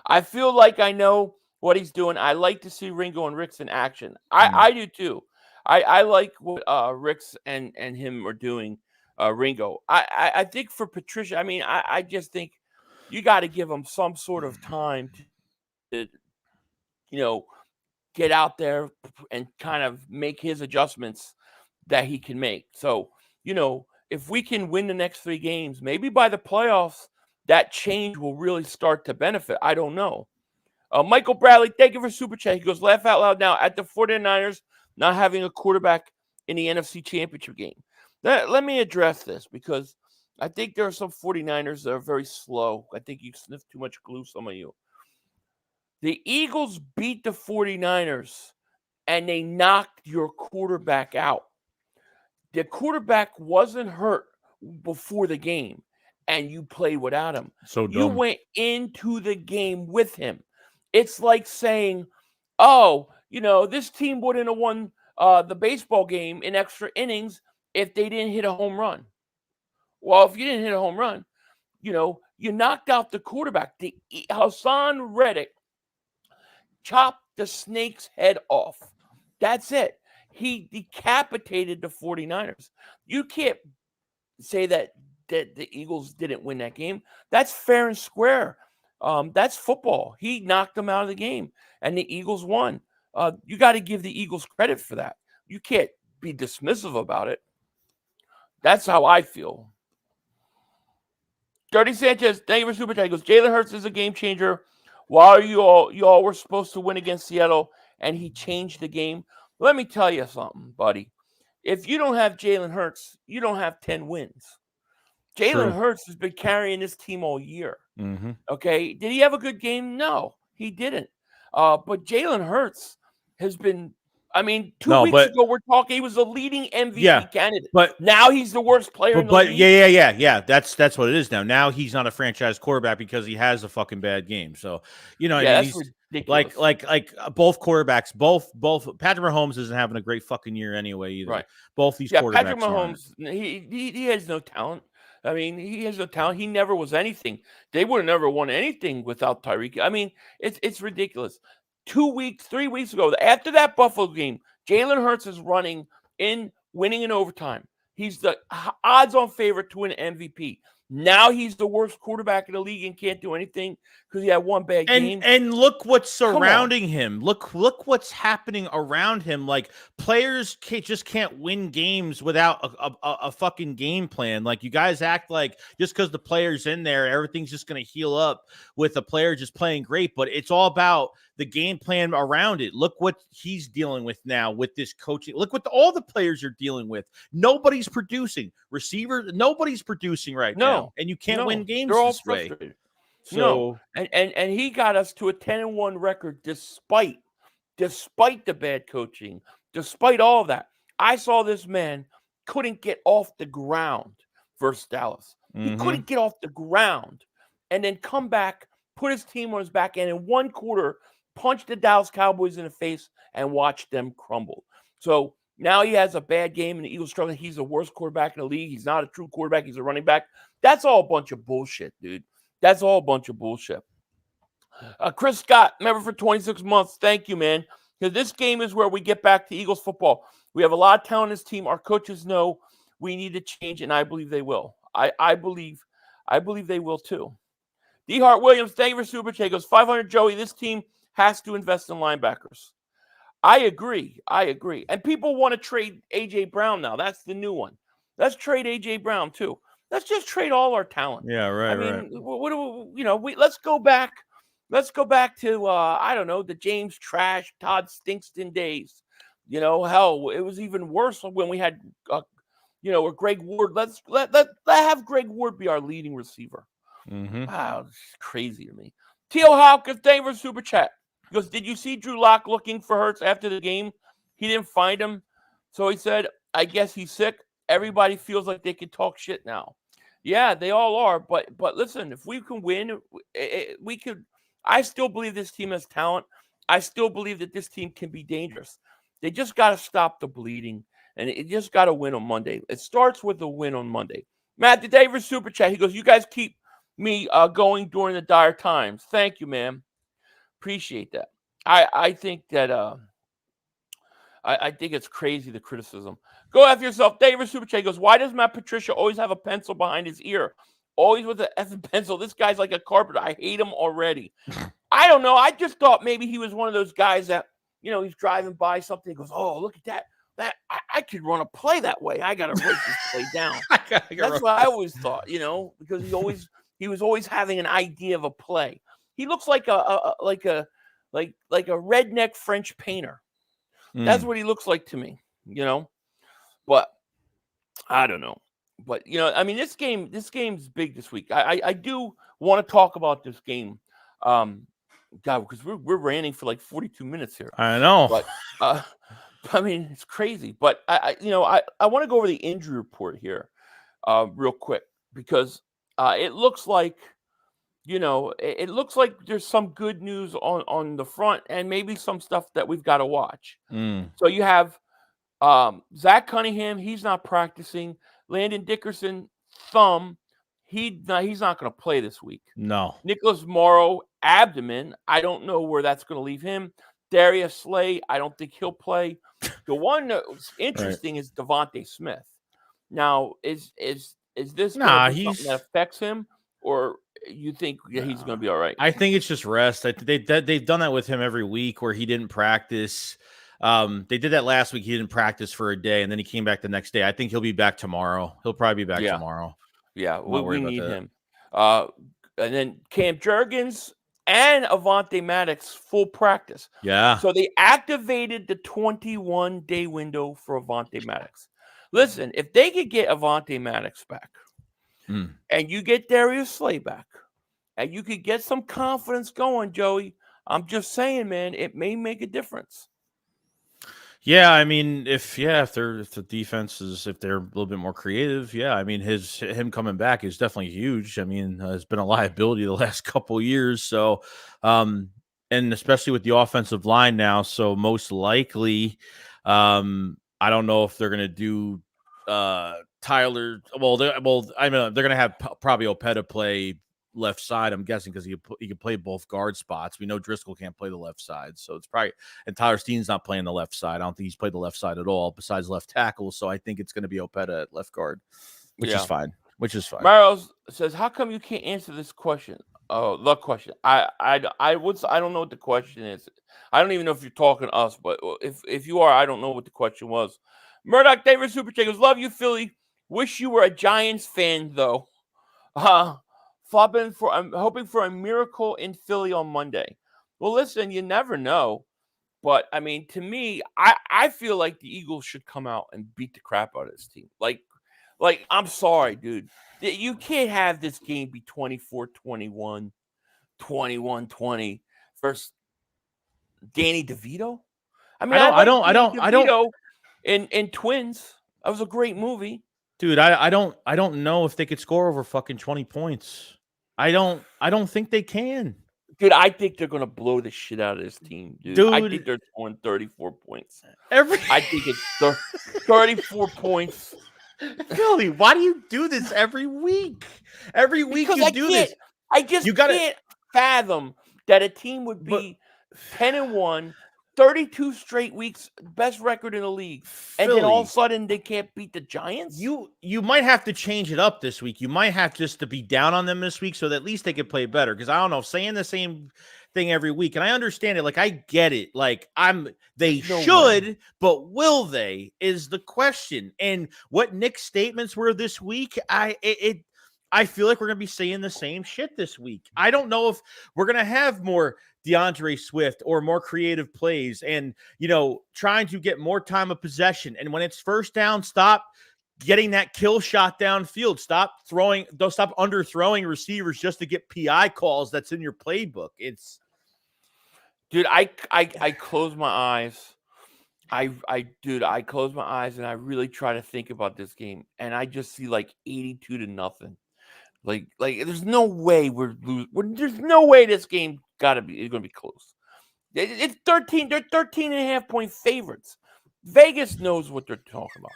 I feel like I know what he's doing. I like to see Ringo and Ricks in action. I do too. I like what Ricks and him are doing, Ringo. I think for Patricia, I mean, I just think you got to give him some sort of time to, you know, get out there and kind of make his adjustments that he can make. So, you know, if we can win the next 3 games, maybe by the playoffs, that change will really start to benefit. I don't know. Michael Bradley, thank you for Super Chat. He goes, laugh out loud now at the 49ers not having a quarterback in the NFC Championship game. Let me address this because I think there are some 49ers that are very slow. I think you sniff too much glue, some of you. The Eagles beat the 49ers, and they knocked your quarterback out. The quarterback wasn't hurt before the game, and you played without him. So dumb. You went into the game with him. It's like saying, oh, you know, this team wouldn't have won the baseball game in extra innings if they didn't hit a home run. Well, if you didn't hit a home run, you know, you knocked out the quarterback. Hassan Reddick chopped the snake's head off. That's it. He decapitated the 49ers. You can't say that the Eagles didn't win that game. That's fair and square. That's football. He knocked them out of the game, and the Eagles won. You got to give the Eagles credit for that. You can't be dismissive about it. That's how I feel. Dirty Sanchez, thank you for Super Chat. He goes, Jalen Hurts is a game changer. While you all were supposed to win against Seattle, and he changed the game. Let me tell you something, buddy. If you don't have Jalen Hurts, you don't have 10 wins. Jalen Hurts has been carrying this team all year. Mm-hmm. Okay. Did he have a good game? No, he didn't. But Jalen Hurts has been, I mean, 2 weeks ago, we're talking, he was the leading MVP candidate. But now he's the worst player in the league. Yeah. That's what it is now. Now he's not a franchise quarterback because he has a fucking bad game. So, you know, that's ridiculous. Like both quarterbacks, both Patrick Mahomes isn't having a great fucking year anyway either. Right. Both these quarterbacks. Patrick Mahomes, he has no talent. I mean, he has no talent. He never was anything. They would have never won anything without Tyreek. I mean, it's ridiculous. 3 weeks ago, after that Buffalo game, Jalen Hurts is winning in overtime. He's the odds-on favorite to win MVP. Now he's the worst quarterback in the league and can't do anything because he had one bad game. And look what's surrounding him. Look what's happening around him. Like players just can't win games without a fucking game plan. Like you guys act like just because the player's in there, everything's just going to heal up with the player just playing great. But it's all about the game plan around it. Look what he's dealing with now with this coaching. Look what all the players are dealing with. Nobody's producing. Receiver, nobody's producing right now. And you can't win games they're all this frustrated. way. So and he got us to a 10-1 record despite the bad coaching, despite all of that. I saw this man couldn't get off the ground versus Dallas. He couldn't get off the ground and then come back, put his team on his back, and in one quarter, punch the Dallas Cowboys in the face and watch them crumble. So now he has a bad game and the Eagles struggling. He's the worst quarterback in the league. He's not a true quarterback. He's a running back. That's all a bunch of bullshit, dude. That's all a bunch of bullshit. Chris Scott, member for 26 months. Thank you, man. Because this game is where we get back to Eagles football. We have a lot of talent in this team. Our coaches know we need to change, and I believe they will. I believe they will too. D. Hart Williams, thank you for Super Chat. Goes 500 Joey. This team has to invest in linebackers. I agree. And people want to trade A.J. Brown now. That's the new one. Let's trade A.J. Brown too. Let's just trade all our talent. Yeah, right. I mean, what do we, let's go back. Let's go back to I don't know, the James Trash, Todd Stinkston days. Hell, it was even worse when we had or Greg Ward. Let's have Greg Ward be our leading receiver. Wow, it's crazy to me. Teal Hawkins, thank you for Super Chat. He goes, did you see Drew Lock looking for Hurts after the game? He didn't find him. So he said, I guess he's sick. Everybody feels like they can talk shit now. Yeah, they all are. But listen, if we can win, we could. I still believe this team has talent. I still believe that this team can be dangerous. They just got to stop the bleeding, and it just got to win on Monday. It starts with a win on Monday. Matt, the David Super Chat. He goes, you guys keep me going during the dire times. Thank you, man. Appreciate that. I think that I think it's crazy, the criticism. Go after yourself. David Super Chat goes, why does Matt Patricia always have a pencil behind his ear? Always with an effing pencil. This guy's like a carpenter. I hate him already. I don't know. I just thought maybe he was one of those guys that, he's driving by something. He goes, oh, look at that. I could run a play that way. I got to write this play down. That's what I always thought, because he was always having an idea of a play. He looks like a redneck French painter. That's what he looks like to me, But I don't know. But I mean, this game's big this week. I do want to talk about this game, God, because we're ranting for like 42 minutes here. I know. But I mean, it's crazy. But I want to go over the injury report here, real quick, because it looks like. It looks like there's some good news on the front and maybe some stuff that we've got to watch. So you have Zach Cunningham. He's not practicing. Landon Dickerson, thumb. He's not going to play this week. No. Nicholas Morrow, abdomen. I don't know where that's going to leave him. Darius Slay, I don't think he'll play. The one that's interesting is Devontae Smith. Now, is this something that affects him, or you think he's going to be all right? I think it's just rest. They've done that with him every week where he didn't practice. They did that last week. He didn't practice for a day, and then he came back the next day. I think he'll be back tomorrow. He'll probably be back tomorrow. Yeah, we need him. And then Cam Jurgens and Avonte Maddox, full practice. Yeah. So they activated the 21-day window for Avonte Maddox. Listen, if they could get Avonte Maddox back, and you get Darius Slay back, and you could get some confidence going, Joey, I'm just saying, man, it may make a difference. Yeah, I mean, if the defense is, if they're a little bit more creative, I mean, him coming back is definitely huge. I mean, it's been a liability the last couple of years. So, and especially with the offensive line now, so most likely, I don't know if they're going to do Tyler. They're going to have probably Opeta play left side, I'm guessing, because he can play both guard spots. We know Driscoll can't play the left side, so it's probably, and Tyler Steen's not playing the left side. I don't think he's played the left side at all besides left tackle, so I think it's going to be Opeta at left guard, which is fine. Mario says, how come you can't answer this question? Oh, the question. I don't know what the question is. I don't even know if you're talking to us, but if you are, I don't know what the question was. Murdoch David Super Jacobs, love you, Philly. Wish you were a Giants fan though. I'm hoping for a miracle in Philly on Monday. Well, listen, you never know. But, I mean, to me, I feel like the Eagles should come out and beat the crap out of this team. Like I'm sorry, dude. You can't have this game be 24-21, 21-20 versus Danny DeVito. I mean, I don't. in Twins. That was a great movie. Dude, I don't know if they could score over fucking 20 points. I don't think they can. Dude, I think they're gonna blow the shit out of this team, dude. I think they're scoring 34 points. I think it's 34 points. Philly, why do you do this every week? Every week because you do this. I just can't fathom that a team would be 10-1, 32 straight weeks, best record in the league, and then all of a sudden they can't beat the Giants. You might have to change it up this week. You might have just to be down on them this week so that at least they could play better. Because I don't know, saying the same thing every week, and I understand it. Like, I get it. Like, they should, but will they is the question. And what Nick's statements were this week, I feel like we're going to be saying the same shit this week. I don't know if we're going to have more DeAndre Swift or more creative plays and, trying to get more time of possession. And when it's first down, stop getting that kill shot downfield. Stop underthrowing receivers just to get PI calls that's in your playbook. Dude, I close my eyes. I close my eyes and I really try to think about this game. And I just see like 82-0. Like there's no way there's no way this game it's gonna be close. It's 13. They're 13.5 point favorites. Vegas knows what they're talking about.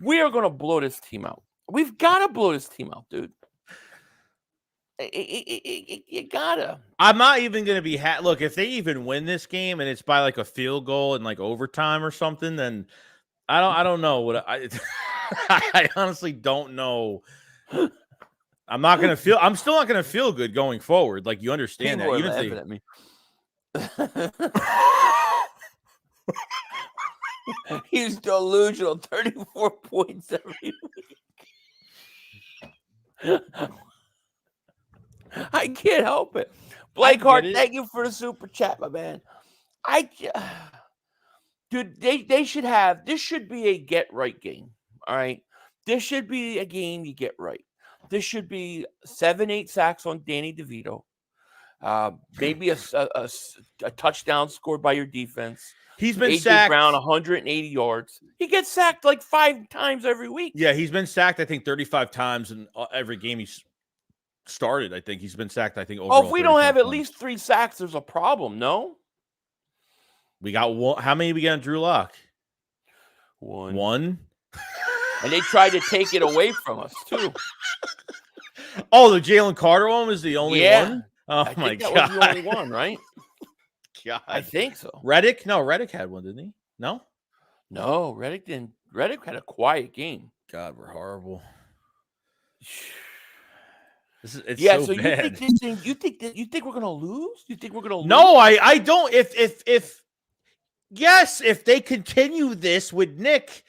We are gonna blow this team out. We've got to blow this team out, dude. You gotta. I'm not even gonna be look, if they even win this game and it's by like a field goal and like overtime or something, then I don't know what I honestly don't know. I'm still not gonna feel good going forward. Like, you understand People that. Even at me. He's delusional. 34 points every week. I can't help it. Blake Hart, thank you for the super chat, my man. Dude, they should have. This should be a get right game. All right, this should be a game you get right. This should be 7-8 sacks on Danny DeVito. Maybe a touchdown scored by your defense. He's been AJ sacked. Brown 180 yards. He gets sacked like 5 times every week. Yeah, he's been sacked, I think, 35 times in every game he's started. I think he's been sacked, I think, overall. If we don't have at least 3 sacks, there's a problem, no? We got one. How many we got on Drew Lock? One. And they tried to take it away from us, too. Oh, the Jalen Carter one was the only one? Oh, my God. That was the only one, right? God. I think so. Reddick? No, Reddick had one, didn't he? No? No, Reddick didn't. Reddick had a quiet game. God, we're horrible. It's so bad. you think we're gonna lose? You think we're gonna lose? No, I don't. If they continue this with Nick,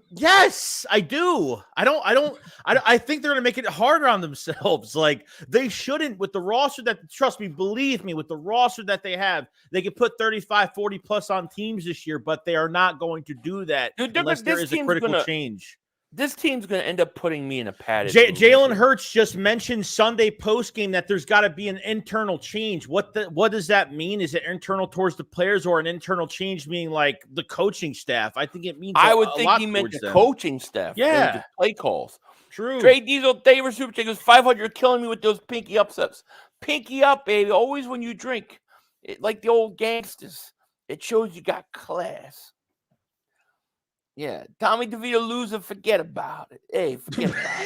yes, I do. I think they're going to make it harder on themselves. Like, they shouldn't with the roster that, trust me, believe me, with the roster that they have, they could put 35, 40 plus on teams this year, but they are not going to do that unless there is a critical change. This team's going to end up putting me in a padded. Jalen Hurts just mentioned Sunday postgame that there's got to be an internal change. What does that mean? Is it internal towards the players or an internal change meaning like the coaching staff? I think it means I would think he meant the coaching staff. Yeah. The play calls. True. Trey Diesel, David Super Chick was 500. You're killing me with those pinky upsets. Pinky up, baby. Always when you drink. Like the old gangsters. It shows you got class. Yeah, Tommy DeVito lose and forget about it. Hey, forget about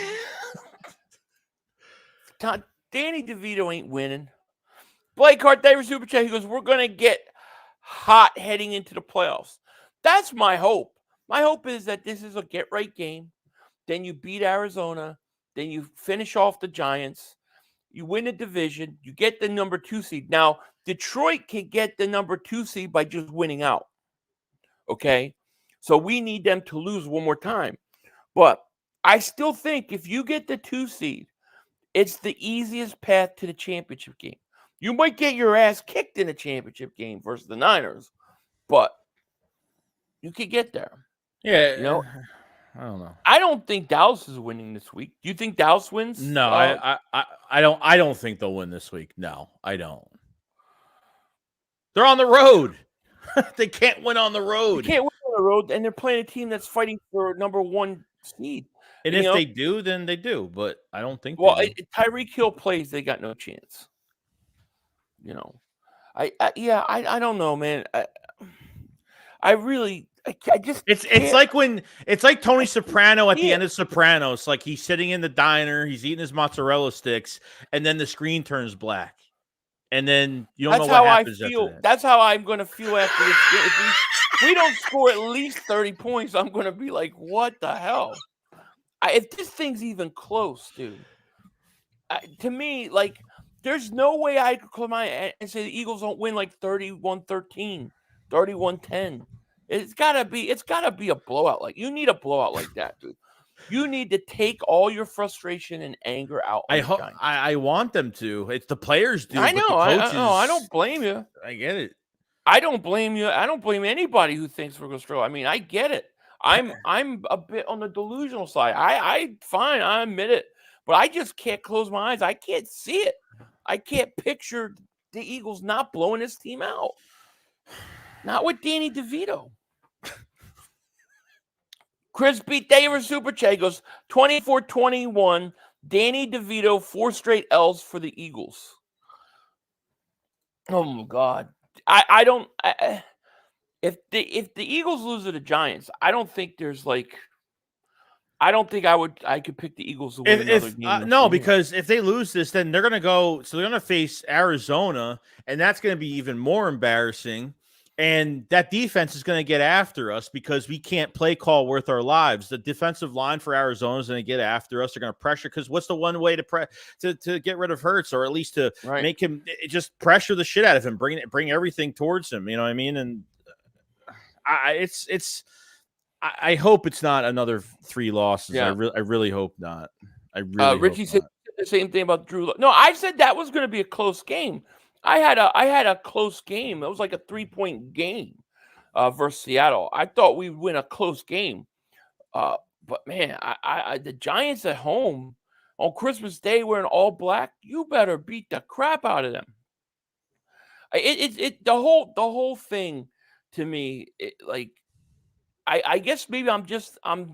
it. Danny DeVito ain't winning. Blake Hart, David Super Chat, he goes, we're going to get hot heading into the playoffs. That's my hope. My hope is that this is a get-right game. Then you beat Arizona. Then you finish off the Giants. You win the division. You get the number 2 seed. Now, Detroit can get the number 2 seed by just winning out. Okay? So we need them to lose one more time. But I still think if you get the 2 seed, it's the easiest path to the championship game. You might get your ass kicked in the championship game versus the Niners, but you could get there. Yeah. I don't know. I don't think Dallas is winning this week. Do you think Dallas wins? No, I don't think they'll win this week. No, I don't. They're on the road. They can't win on the road. You can't win on the road, and they're playing a team that's fighting for number 1 seed. And You if know? they do, then they do. But I don't think Well, they do. Tyreek Hill plays, they got no chance. You know, I don't know, man. I really, I just It's can't. like Tony Soprano at the can't. end of Sopranos. Like he's sitting in the diner, he's eating his mozzarella sticks, and then the screen turns black, and then you don't That's know what how I happens after feel. that. That's how I'm going to feel after this game. If we don't score at least 30 points, I'm going to be like, what the hell? If this thing's even close, dude, to me, like, there's no way I could come out and say the Eagles don't win like 31-13, 31-10. It's gotta be a blowout. Like, you need a blowout like that, dude. You need to take all your frustration and anger out on the Giants. I want them to. It's the players do. I but know. the coaches, I don't blame you. I get it. I don't blame you. I don't blame anybody who thinks we're going to struggle. I mean, I get it. I'm a bit on the delusional side. Fine. I admit it. But I just can't close my eyes. I can't see it. I can't picture the Eagles not blowing this team out. Not with Danny DeVito. Chris beat David Super Chat goes 24-21. Danny DeVito, 4 straight L's for the Eagles. Oh my God. I don't. If the Eagles lose to the Giants, I don't think there's like. I don't think I could pick the Eagles to win another game. No, because if they lose this, then they're gonna go. So they're gonna face Arizona, and that's gonna be even more embarrassing. And that defense is going to get after us because we can't play call worth our lives. The defensive line for Arizona is going to get after us. They're going to pressure because what's the one way to get rid of Hurts, or at least to make him just pressure the shit out of him, bring everything towards him. You know what I mean? And I hope it's not another 3 losses. Yeah. I really hope not. Richie said the same thing about Drew. No, I said that was going to be a close game. I had a close game. It was like a 3-point game versus Seattle. I thought we'd win a close game. But man, the Giants at home on Christmas Day wearing all black, you better beat the crap out of them. The whole thing to me, I guess maybe I'm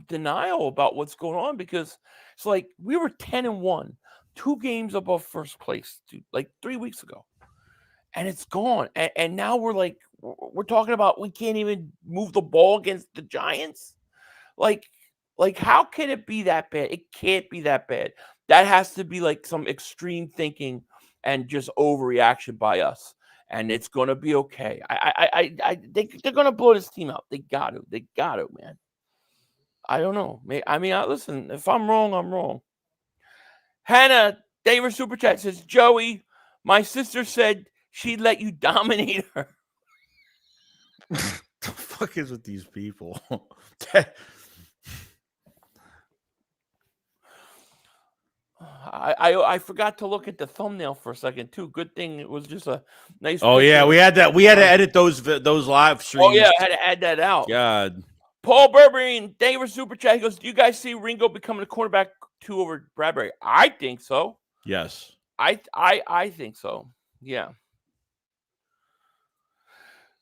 denial about what's going on, because it's like we were 10-1, 2 games above first place, like 3 weeks ago. And it's gone. And now we're talking about we can't even move the ball against the Giants. Like how can it be that bad? It can't be that bad. That has to be like some extreme thinking and just overreaction by us. And it's gonna be okay. They're gonna blow this team out. They got to, man. I don't know. Listen, if I'm wrong, I'm wrong. Hannah David Super Chat says, Joey, my sister said she'd let you dominate her. The fuck is with these people? I forgot to look at the thumbnail for a second too. Good thing it was just a nice. Oh yeah, we had that. We had to edit those live streams. Oh yeah, I had to add that out. God. Paul Burberry and David Super Chat, he goes, do you guys see Ringo becoming a quarterback 2 over Bradbury? I think so. Yes. I think so. Yeah.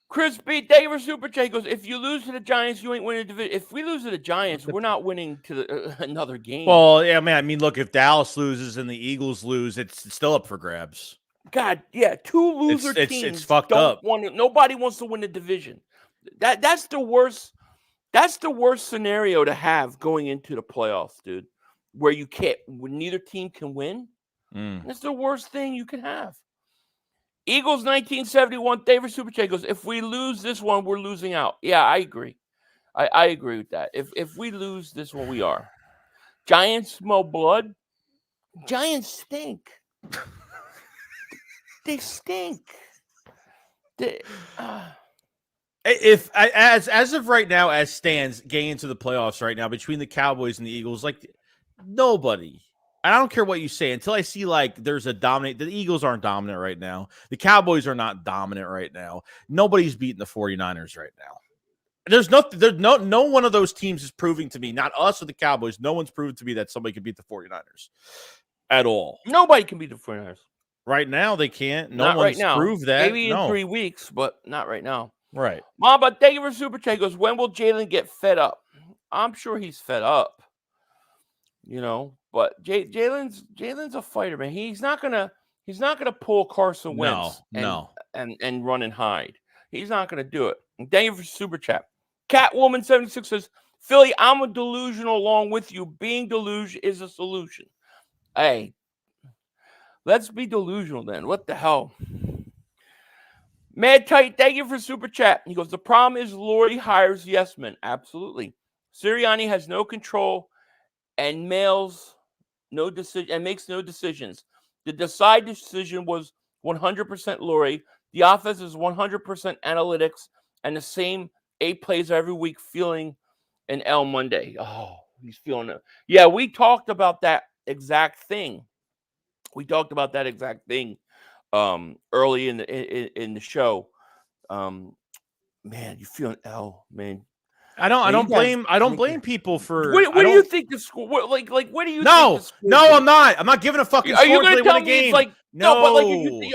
Chris B. David Super Chat goes, if you lose to the Giants, you ain't winning the division. If we lose to the Giants, we're not winning to another game. Well, yeah, man. I mean, look, if Dallas loses and the Eagles lose, it's still up for grabs. God, yeah, 2 loser teams. It's fucked up. Nobody wants to win the division. That's the worst. That's the worst scenario to have going into the playoffs, dude. Where neither team can win. That's the worst thing you can have. Eagles 1971, David Super Chat goes, if we lose this one, we're losing out. Yeah, I agree. I agree with that. If we lose this one, we are. Giants smell blood. Giants stink. They stink. As of right now, as stands, getting into the playoffs right now, between the Cowboys and the Eagles, like nobody. I don't care what you say until I see like there's a dominant. The Eagles aren't dominant right now. The Cowboys are not dominant right now. Nobody's beating the 49ers right now. There's no one of those teams is proving to me, not us or the Cowboys. No one's proven to me that somebody can beat the 49ers at all. Nobody can beat the 49ers. Right now, they can't. Not right now. Proved that. Maybe in 3 weeks, but not right now. Right. Mamba, thank you for super chat. He goes, when will Jalen get fed up? I'm sure he's fed up. But Jalen's a fighter, man. He's not gonna pull Carson Wentz and run and hide. He's not gonna do it. And thank you for super chat. Catwoman 76 says, Philly, I'm a delusional along with you. Being delusional is a solution. Hey, let's be delusional then. What the hell? Mad Tight, thank you for super chat. He goes, the problem is Lori hires yes men. Absolutely. Sirianni has no control and makes no decisions. The decide decision was 100% Lori. The offense is 100% analytics and the same 8 plays every week, feeling an L Monday. Oh, he's feeling it. Yeah, we talked about that exact thing. Early in the show. Man, you feel an L, man. I don't blame people for. What do you think the score? What do you? No, think I'm not. I'm not giving a fucking. Are you going to tell me game. It's like no? But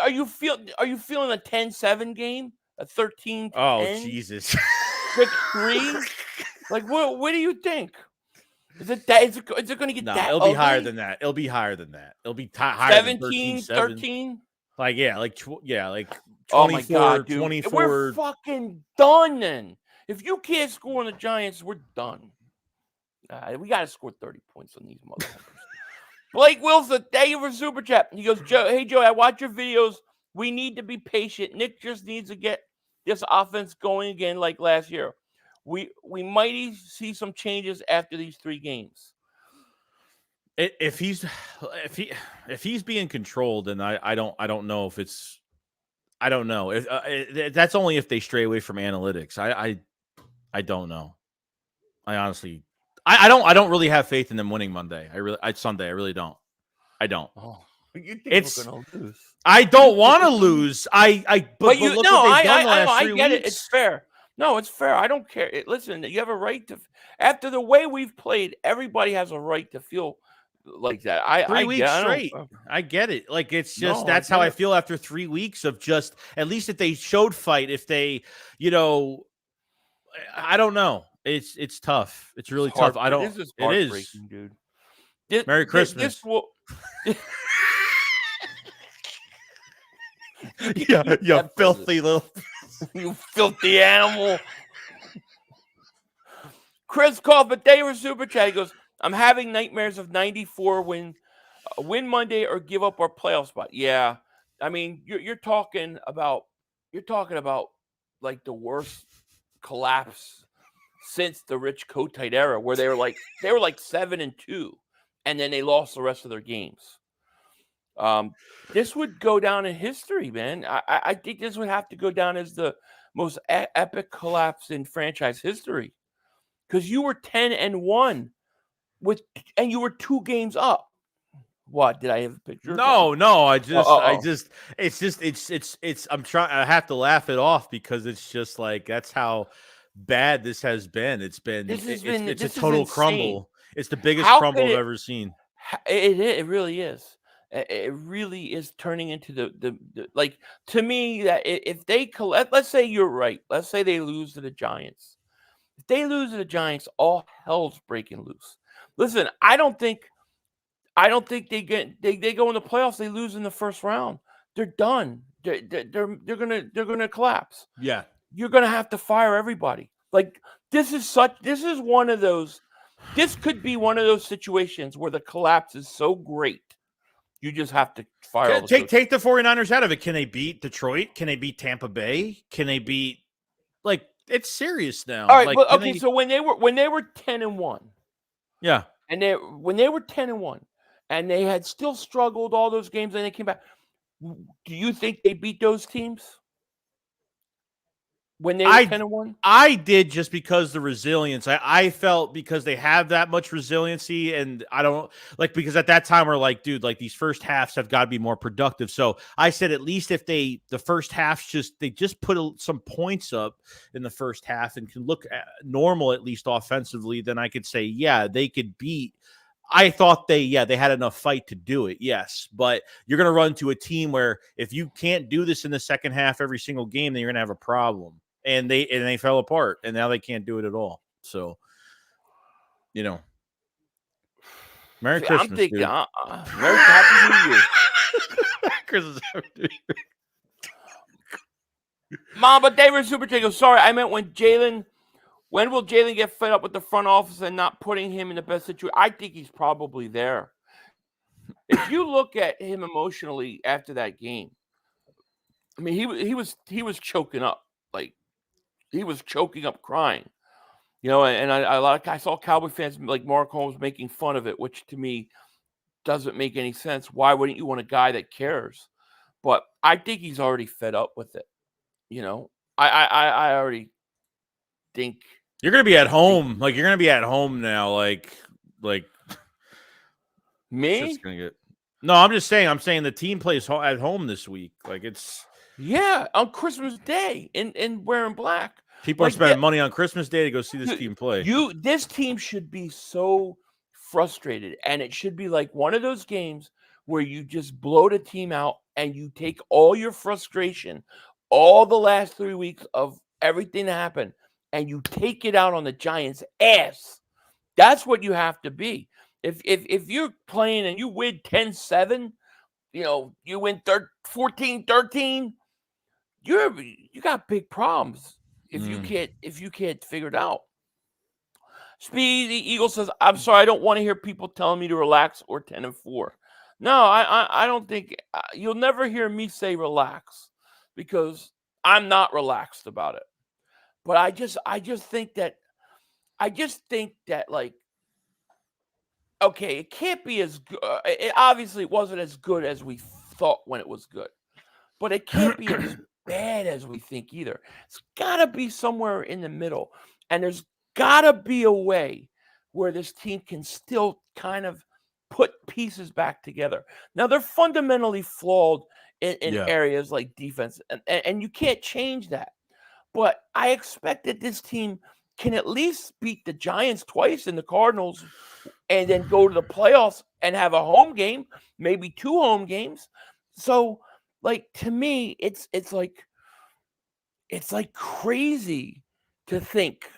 are you feeling a 10-7 game? A 13-10? Oh Jesus! 6-3? Like what do you think? Is it that? Is it going to get that? It'll be higher than that. It'll be higher than that. It'll be higher 17, than 13. Like 24, Oh my God, dude. 24. We're fucking done then. If you can't score on the Giants, we're done. We got to score 30 points on these motherfuckers. Blake Wilson, thank you for super chat. He goes, hey, Joe, I watch your videos. We need to be patient. Nick just needs to get this offense going again like last year. We might see some changes after these 3 games. If he's being controlled, then I don't know if it's. I don't know. If that's only if they stray away from analytics. I don't know. I honestly, I don't really have faith in them winning Monday. Sunday. I really don't. I don't. Oh, you think we're gonna lose? I don't want to lose. But look what they've done the last 3 weeks. I get it. It's fair. No, it's fair. I don't care. Listen, you have a right to. After the way we've played, everybody has a right to feel like that. 3 weeks straight. I get it. Like it's just that's how I feel after 3 weeks of just at least if they showed fight. If they, I don't know. It's tough. It's really tough. I don't. This is heartbreaking, dude. Merry Christmas. You filthy little. You filthy animal. Chris Coffin, they were super chat. He goes, I'm having nightmares of 94 win Monday or give up our playoff spot. Yeah. I mean, you're talking about like the worst collapse since the Rich Kotite era, where they were like 7-2, and then they lost the rest of their games. This would go down in history, man. I think this would have to go down as the most epic collapse in franchise history, because you were 10-1 and you were 2 games up. What did I have a picture? No. I'm trying. I have to laugh it off because it's just like that's how bad this has been. It's a total crumble. It's the biggest crumble I've ever seen. It really is. It really is turning into the like, to me, that if they let's say you're right. Let's say they lose to the Giants. If they lose to the Giants, all hell's breaking loose. Listen, I don't think they go in the playoffs. They lose in the first round. They're done. They're gonna collapse. Yeah, you're gonna have to fire everybody. Like this is one of those. This could be one of those situations where the collapse is so great, you just have to fire. Take the 49ers out of it. Can they beat Detroit? Can they beat Tampa Bay? Can they beat it's serious now? All right, so when they were 10-1, yeah, and when they were 10-1, and they had still struggled all those games, and they came back. Do you think they beat those teams when they were 10-1? I did, just because the resilience. I felt because they have that much resiliency, and I don't because at that time we're like, dude, like these first halves have got to be more productive. So I said at least if the first half they just put some points up in the first half and can look normal at least offensively, then I could say yeah, they could beat. I thought they had enough fight to do it, yes. But you're going to run to a team where if you can't do this in the second half every single game, then you're going to have a problem. and they fell apart, and now they can't do it at all. So, Merry Christmas, I'm thinking, dude. Merry Happy New Year. Christmas. Mama David Super Chick goes, sorry, I meant when will Jalen get fed up with the front office and not putting him in the best situation? I think he's probably there. If you look at him emotionally after that game, I mean, he was choking up, like he was choking up, crying, and I saw Cowboy fans like Mark Holmes making fun of it, which to me doesn't make any sense. Why wouldn't you want a guy that cares? But I think he's already fed up with it. I already think you're gonna be at home. Like, you're gonna be at home now. Like me. No, I'm just saying. I'm saying the team plays at home this week. Like, it's on Christmas Day in wearing black. People are spending money on Christmas Day to go see this team play. This team should be so frustrated, and it should be like one of those games where you just blow the team out and you take all your frustration, all the last 3 weeks of everything that happened, and you take it out on the Giants' ass. That's what you have to be. If you're playing and you win 10-7, you win 14-13, you got big problems if you can't figure it out. Speedy Eagle says, I'm sorry, I don't want to hear people telling me to relax or 10-4. No, I don't think you'll never hear me say relax, because I'm not relaxed about it. But I just think that like, okay, it can't be as good. It obviously wasn't as good as we thought when it was good, but it can't be as bad as we think either. It's got to be somewhere in the middle, and there's got to be a way where this team can still kind of put pieces back together. Now, they're fundamentally flawed in areas like defense, and you can't change that. But I expect that this team can at least beat the Giants twice and the Cardinals, and then go to the playoffs and have a home game, maybe 2 home games. So, like, to me, it's like crazy to think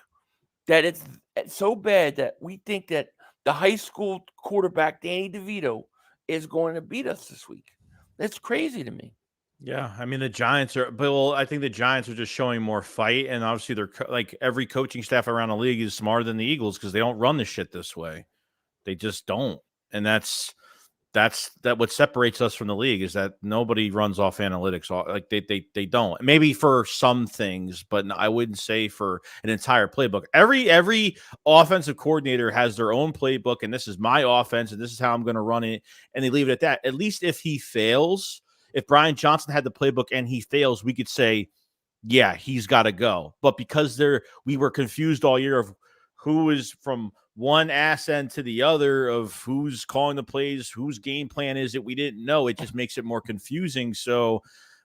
that it's so bad that we think that the high school quarterback Danny DeVito is going to beat us this week. That's crazy to me. Yeah, I mean, the Giants are, but I think the Giants are just showing more fight, and obviously they're like, every coaching staff around the league is smarter than the Eagles because they don't run the shit this way. They just don't, and that's what separates us from the league, is that nobody runs off analytics. Like, they don't. Maybe for some things, but I wouldn't say for an entire playbook. Every offensive coordinator has their own playbook, and this is my offense, and this is how I'm going to run it, and they leave it at that. At least if he fails. If Brian Johnson had the playbook and he fails, we could say, yeah, he's got to go. But because we were confused all year of who is from one ass end to the other, of who's calling the plays, whose game plan is it, we didn't know. It just makes it more confusing. So,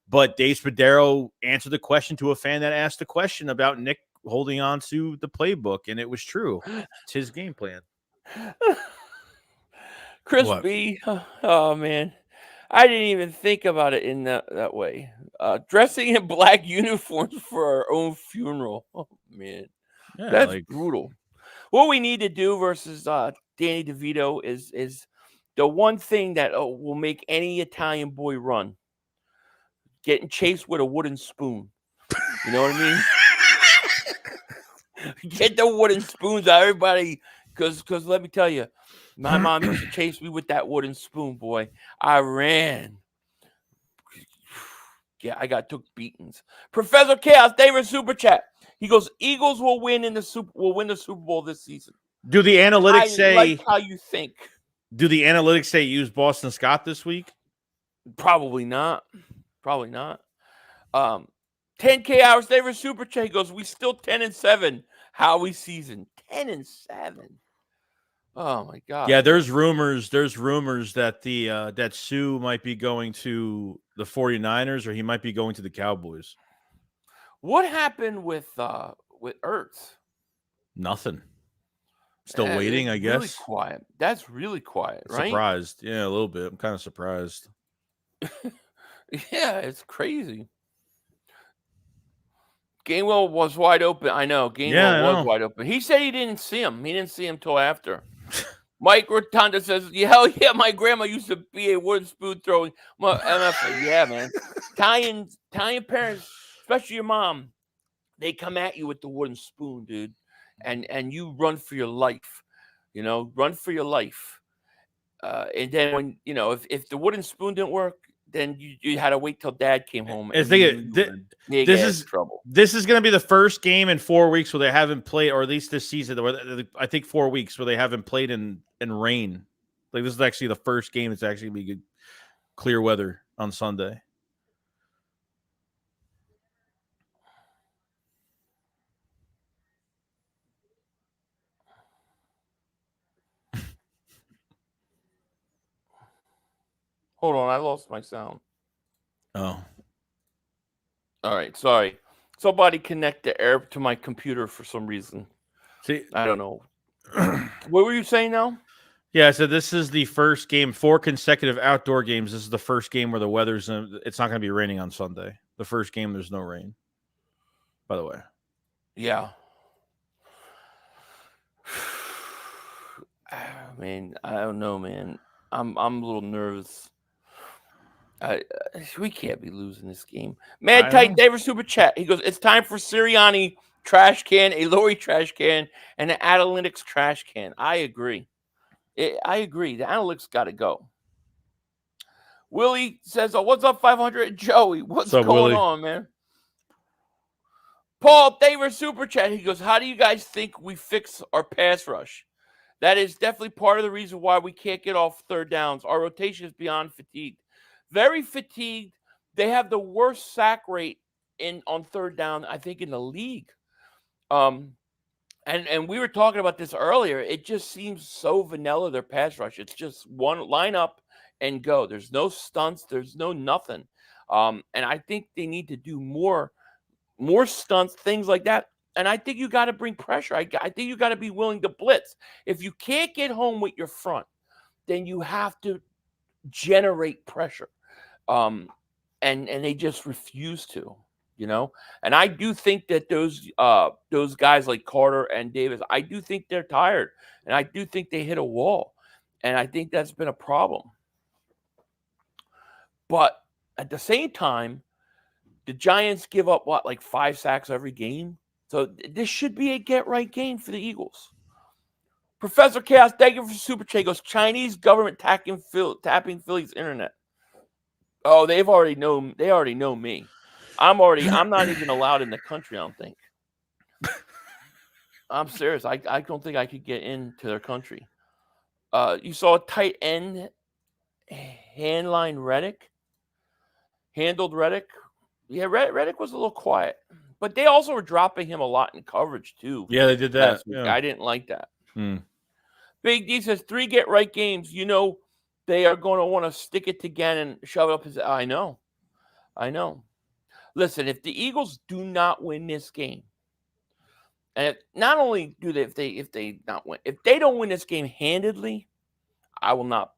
but Dave Spadaro answered the question to a fan that asked a question about Nick holding on to the playbook, and it was true. It's his game plan. Chris B. Oh, man. I didn't even think about it in that way. Dressing in black uniforms for our own funeral. Oh, man. Yeah, that's brutal. What we need to do versus Danny DeVito is the one thing that will make any Italian boy run. Getting chased with a wooden spoon. You know what I mean? Get the wooden spoons out, everybody. Because let me tell you, my mom used to chase me with that wooden spoon, boy. I ran. Yeah, I took beatings. Professor Chaos, David Super Chat. He goes, Eagles will win the Super Bowl this season. Do the analytics say like how you think? Do the analytics say use Boston Scott this week? Probably not. 10K hours, David Super Chat. He goes, we still 10-7. Howie season 10-7. Oh my God! Yeah, there's rumors that that Sue might be going to the 49ers, or he might be going to the Cowboys. What happened with Ertz? Nothing. Still waiting, I guess. Really quiet. That's really quiet, right? Surprised. Yeah, a little bit. I'm kind of surprised. Yeah, it's crazy. Gainwell was wide open. I know. Gainwell was wide open. He said he didn't see him. He didn't see him till after. Mike Rotonda says, hell yeah, my grandma used to be a wooden spoon throwing. Yeah, man. Italian parents, especially your mom, they come at you with the wooden spoon, dude. And you run for your life. Run for your life. And then when, if the wooden spoon didn't work, then you had to wait till Dad came home. This is trouble. This is going to be the first game in 4 weeks where they haven't played, or at least this season, where I think 4 weeks where they haven't played in rain. Like, this is actually the first game that's actually going to be good, clear weather on Sunday. Hold on, I lost my sound. Oh. All right, sorry. Somebody connect the air to my computer for some reason. See, I don't know. What were you saying now? Yeah, so this is the first game, 4 consecutive outdoor games. This is the first game where the weather's it's not going to be raining on Sunday. The first game, there's no rain, by the way. Yeah. Man, I don't know, man. I'm a little nervous. We can't be losing this game. Mad Tight David Super Chat. He goes, it's time for Sirianni trash can, a Lori trash can, and an analytics trash can. I agree. I agree. The analytics got to go. Willie says, what's up, 500? Joey, what's going Willie? On, man? Paul David Super Chat. He goes, how do you guys think we fix our pass rush? That is definitely part of the reason why we can't get off third downs. Our rotation is beyond fatigued. Very fatigued. They have the worst sack rate on third down, I think, in the league. And we were talking about this earlier. It just seems so vanilla, their pass rush. It's just one line up and go. There's no stunts. There's no nothing. And I think they need to do more stunts, things like that. And I think you got to bring pressure. I think you got to be willing to blitz. If you can't get home with your front, then you have to generate pressure. And they just refuse to, And I do think that those guys like Carter and Davis, I do think they're tired, and I do think they hit a wall, and I think that's been a problem. But at the same time, the Giants give up like 5 sacks every game, so this should be a get-right game for the Eagles. Professor Chaos, thank you for Super Chat. Goes, Chinese government tapping Philly's internet. Oh, they already know me. I'm not even allowed in the country, I don't think. I'm serious. I don't think I could get into their country. You saw a tight end handled Reddick. Yeah, Reddick was a little quiet. But they also were dropping him a lot in coverage, too. Yeah, they did that. Yeah. I didn't like that. Big D says 3 get-right games. They are going to want to stick it together and shove it up his. I know. Listen, if the Eagles do not win this game, and not only do they, if they don't win this game handedly, I will not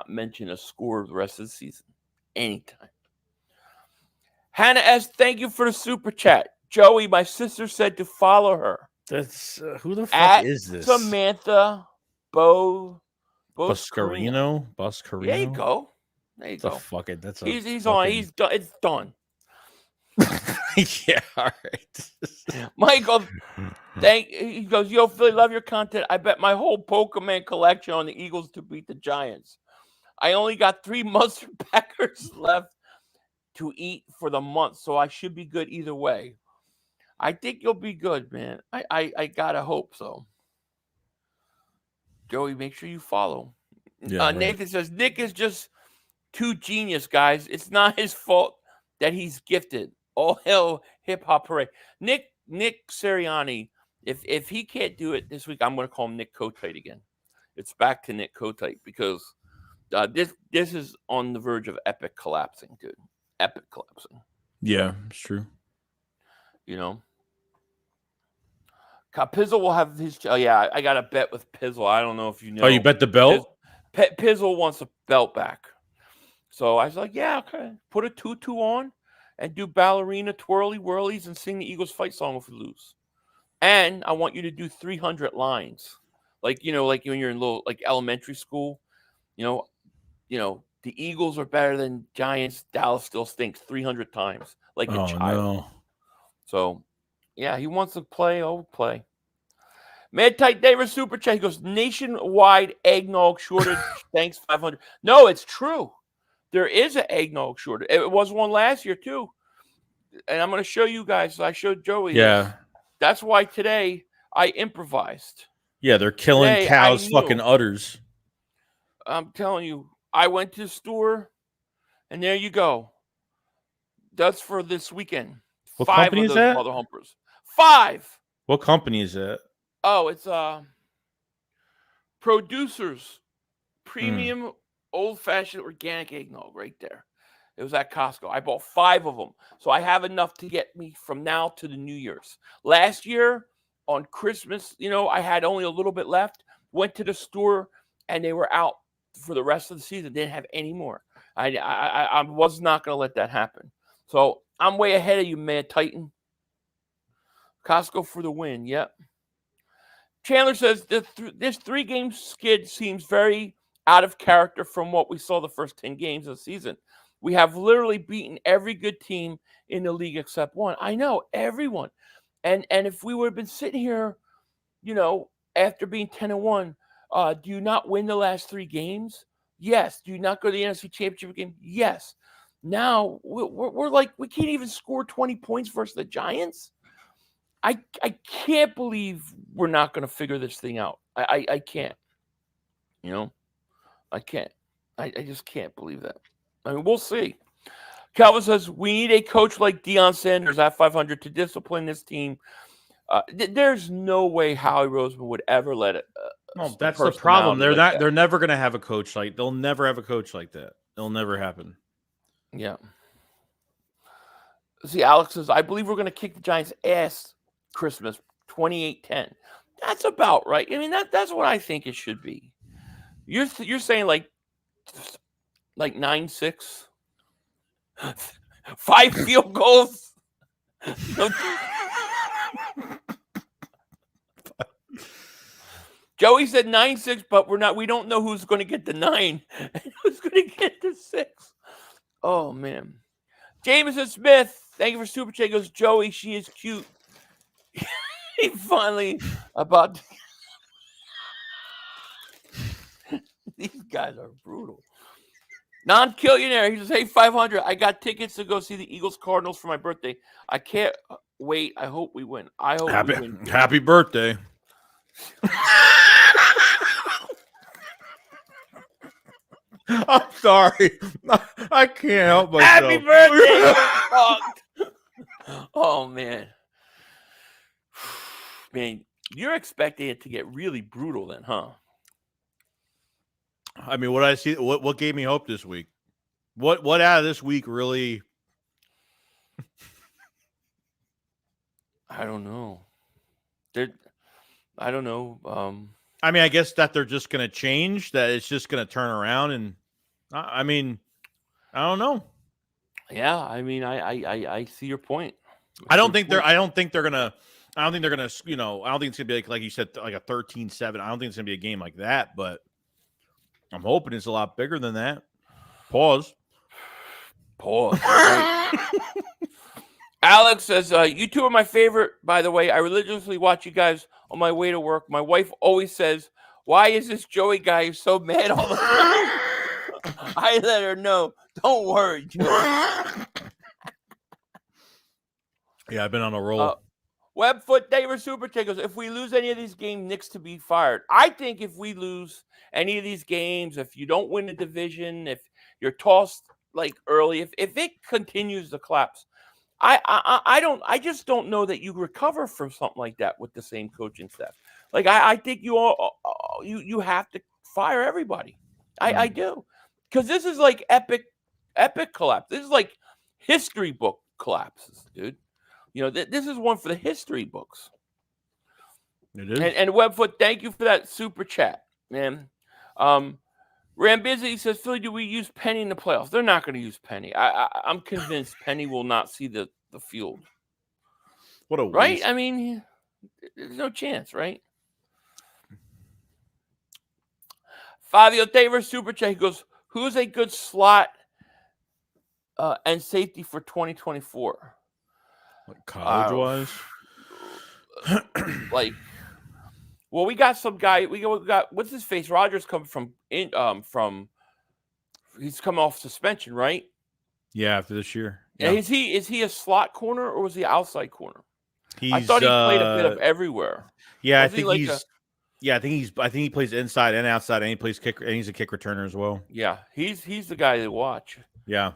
mention a score the rest of the season anytime. Hannah S., thank you for the super chat. Joey, my sister said to follow her. That's who the fuck is this? Samantha Buscarino. There you go. He's on. He's done. It's done. Yeah, all right. Michael, he goes, yo, Philly, love your content. I bet my whole Pokemon collection on the Eagles to beat the Giants. I only got 3 mustard packers left to eat for the month, so I should be good either way. I think you'll be good, man. I gotta hope so. Joey, make sure you follow. Yeah, Nathan says, Nick is just too genius, guys. It's not his fault that he's gifted. All hell hip-hop parade. Nick Sirianni, if he can't do it this week, I'm going to call him Nick Kotite again. It's back to Nick Kotite because this is on the verge of epic collapsing, dude. Epic collapsing. Yeah, it's true. Pizzle will have his. Oh yeah, I got a bet with Pizzle. I don't know if you know. Oh, you bet the belt? Pizzle wants a belt back. So I was like, yeah, okay. Put a 2-2 on, and do ballerina twirly whirlies and sing the Eagles fight song if we lose. And I want you to do 300 lines. Like when you're in little elementary school, the Eagles are better than Giants. Dallas still stinks 300 times, like a child. No. So, yeah, he wants to play. Oh, play. Mad Tight David Super Chat. He goes, nationwide eggnog shortage. Thanks, 500. No, it's true. There is an eggnog shortage. It was one last year, too. And I'm going to show you guys. I showed Joey. Yeah. That's why today I improvised. Yeah, they're killing Today, cows' fucking udders. I'm telling you, I went to the store, and there you go. That's for this weekend. What 5 company of is those that? mother humpers. 5. What company is that? Oh, it's Producers Premium Old-Fashioned Organic Eggnog right there. It was at Costco. I bought 5 of them. So I have enough to get me from now to the New Year's. Last year on Christmas, I had only a little bit left. Went to the store and they were out for the rest of the season. Didn't have any more. I was not going to let that happen. So I'm way ahead of you, man, Titan. Costco for the win. Yep. Chandler says this 3-game skid seems very out of character from what we saw the first 10 games of the season. We have literally beaten every good team in the league except one. I know, everyone. And if we would have been sitting here, after being 10-1, do you not win the last 3 games? Yes. Do you not go to the NFC Championship game? Yes. Now we're like, we can't even score 20 points versus the Giants. I can't believe we're not going to figure this thing out. I can't. I can't. I just can't believe that. I mean, we'll see. Calvin says, we need a coach like Deion Sanders at 500 to discipline this team. There's no way Howie Roseman would ever let it. No, that's the problem. They're never going to have a coach like. They'll never have a coach like that. It'll never happen. Yeah. See, Alex says, I believe we're going to kick the Giants' ass Christmas 28-10. That's about right. I mean, that's what I think it should be. You're saying like 9-6, 5 field goals. Joey said 9-6, but we don't know who's going to get the 9 and who's going to get the 6. Oh man. Jameson Smith, thank you for Super Chat. Goes, Joey, she is cute. He finally about to... These guys are brutal. Non-Killionaire, he says, hey, 500, I got tickets to go see the Eagles Cardinals for my birthday. I can't wait. I hope we win. I hope we win. Happy birthday. I'm sorry. I can't help myself. Happy birthday. Oh, man. Man, you're expecting it to get really brutal then, huh? I mean, what I see, what gave me hope this week? What out of this week really? I don't know. I don't know. I mean, I guess that they're just going to change. That it's just going to turn around, and I mean, I don't know. Yeah, I mean, I see your point. I don't think they're gonna. I don't think they're gonna. I don't think it's gonna be like you said, like a 13-7. I don't think it's gonna be a game like that, but I'm hoping it's a lot bigger than that. Pause. Alex says, you two are my favorite, by the way. I religiously watch you guys on my way to work. My wife always says, why is this Joey guy so mad all the time? I let her know. Don't worry, Joey. Yeah, I've been on a roll. Webfoot David Super Chat goes, if we lose any of these games, Nick's to be fired. I think if we lose any of these games, if you don't win the division, if you're tossed like early, if it continues to collapse, I just don't know that you recover from something like that with the same coaching staff. Like I think you have to fire everybody. I do, because this is like epic collapse. This is like history book collapses, dude. This is one for the history books. It is. And Webfoot, thank you for that super chat, man. Rambizzi says, Philly, do we use Penny in the playoffs? They're not going to use Penny. I'm convinced Penny will not see the field. What a right? waste. I mean, there's no chance, right? Fabio Taver, Super Chat, he goes, who's a good slot and safety for 2024? Like college-wise? Well, we got some guy. We got what's his face? Rogers coming from he's come off suspension, right? Yeah, after this year. Yeah. Is he a slot corner or was he outside corner? I thought he played a bit of everywhere. Yeah, I think I think he plays inside and outside, and he plays kick, and he's a kick returner as well. Yeah, he's the guy to watch. Yeah,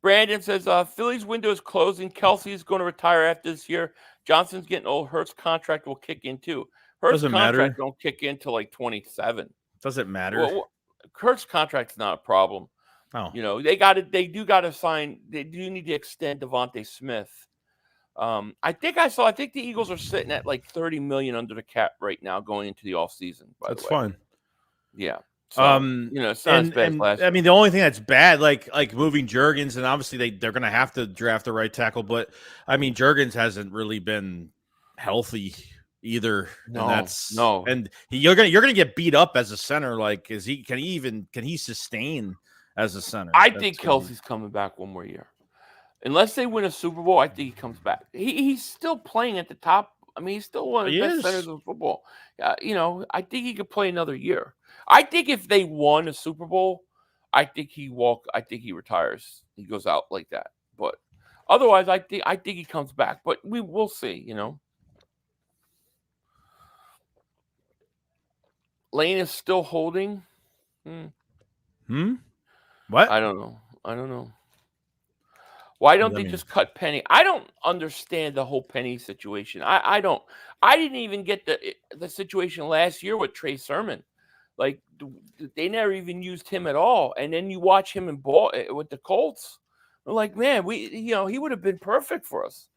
Brandon says Philly's window is closing. Kelsey is going to retire after this year. Johnson's getting old. Hurts' contract will kick in too. Hurts' contract don't kick in till like 27. Doesn't matter. Well, Hurts' contract's not a problem. Oh, They do got to sign. They do need to extend Avonte Smith. I think the Eagles are sitting at like $30 million under the cap right now going into the offseason. That's fine. Yeah. So, it's not as bad as last year. I mean, the only thing that's bad, like moving Juergens, and obviously they're going to have to draft the right tackle, but I mean, Juergens hasn't really been healthy either. No. And you're gonna get beat up as a center. Like, can he sustain as a center? I think Kelsey's coming back one more year. Unless they win a Super Bowl, I think he comes back. He's still playing at the top. I mean, he's still one of the best centers in football. I think he could play another year. I think if they won a Super Bowl, I think he retires. He goes out like that. But otherwise, I think he comes back. But we'll see. Lane is still holding. What? I don't know. Why don't they just cut Penny? I don't understand the whole Penny situation. I don't. I didn't even get the situation last year with Trey Sermon. Like, they never even used him at all. And then you watch him in ball with the Colts. We're like, man, he would have been perfect for us.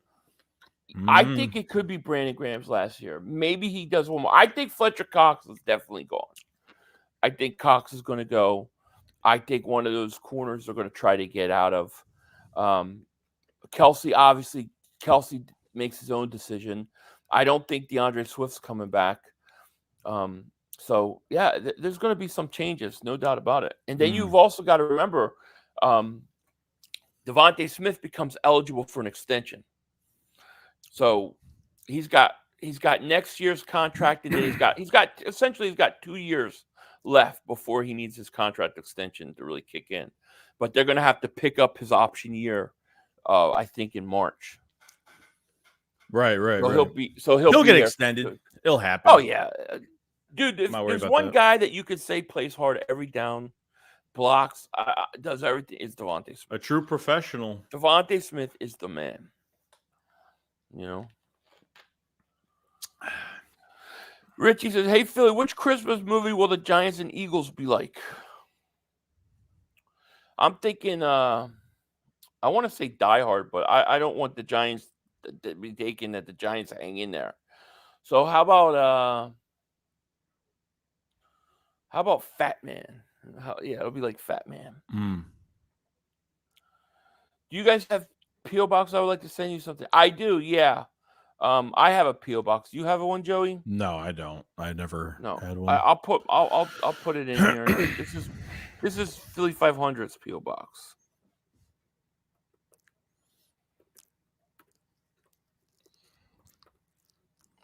I think it could be Brandon Graham's last year. Maybe he does one more. I think Fletcher Cox is definitely gone. I think Cox is going to go. I think one of those corners are going to try to get out of. Kelsey makes his own decision. I don't think DeAndre Swift's coming back. So yeah, there's going to be some changes, no doubt about it. And then you've also got to remember, Devontae Smith becomes eligible for an extension. So he's got next year's contract, and then he's got 2 years left before he needs his contract extension to really kick in. But they're going to have to pick up his option year, I think, in March. Right. So he'll get there. extended. It'll happen. Oh yeah, dude. There's one guy that you could say plays hard every down, blocks, does everything. Is Devontae Smith. A true professional. Devontae Smith is the man. Richie says, "Hey Philly, which Christmas movie will the Giants and Eagles be like?" I'm thinking, I want to say Die Hard, but I don't want the Giants to be taken that the Giants hang in there. So how about Fat Man? It'll be like Fat Man. Do you guys have P.O. Box? I would like to send you something. I do, yeah. I have a P.O. Box. Do you have one, Joey? No, I don't. I never had one. I'll put it in here. This is Philly 500's P.O. Box.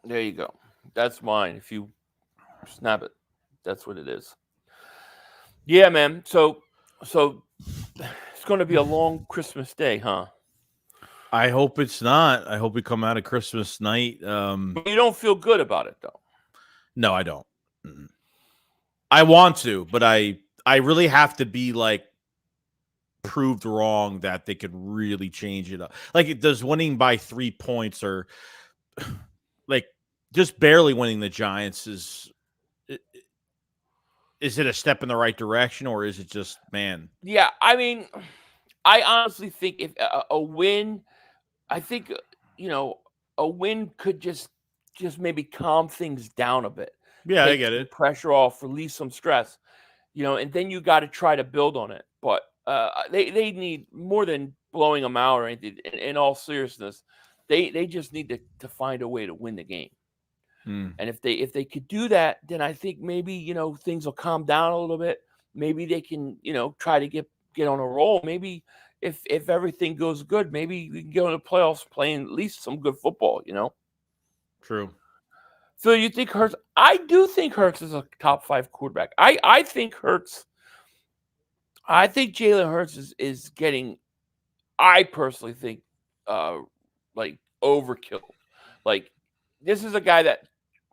There you go. That's mine. If you snap it, that's what it is. Yeah, man. So it's going to be a long Christmas day, huh? I hope it's not. I hope we come out of Christmas night. But you don't feel good about it, though. No, I don't. I want to, but I really have to be like proved wrong that they could really change it up. Like, does winning by 3 points or like just barely winning the Giants is it a step in the right direction, or is it just, man? Yeah, I mean, I honestly think if a win, I think a win could just maybe calm things down a bit. Yeah, I take get some it. pressure off, release some stress, and then you got to try to build on it. But they need more than blowing them out or anything. In all seriousness, they just need to find a way to win the game. And if they could do that, then I think maybe things will calm down a little bit. Maybe they can try to get on a roll. Maybe if everything goes good, maybe we can get on the playoffs playing at least some good football. True. Phil, you think Hurts? I do think Hurts is a top 5 quarterback. I think Hurts. I think Jalen Hurts is getting. I personally think, like overkill. Like this is a guy that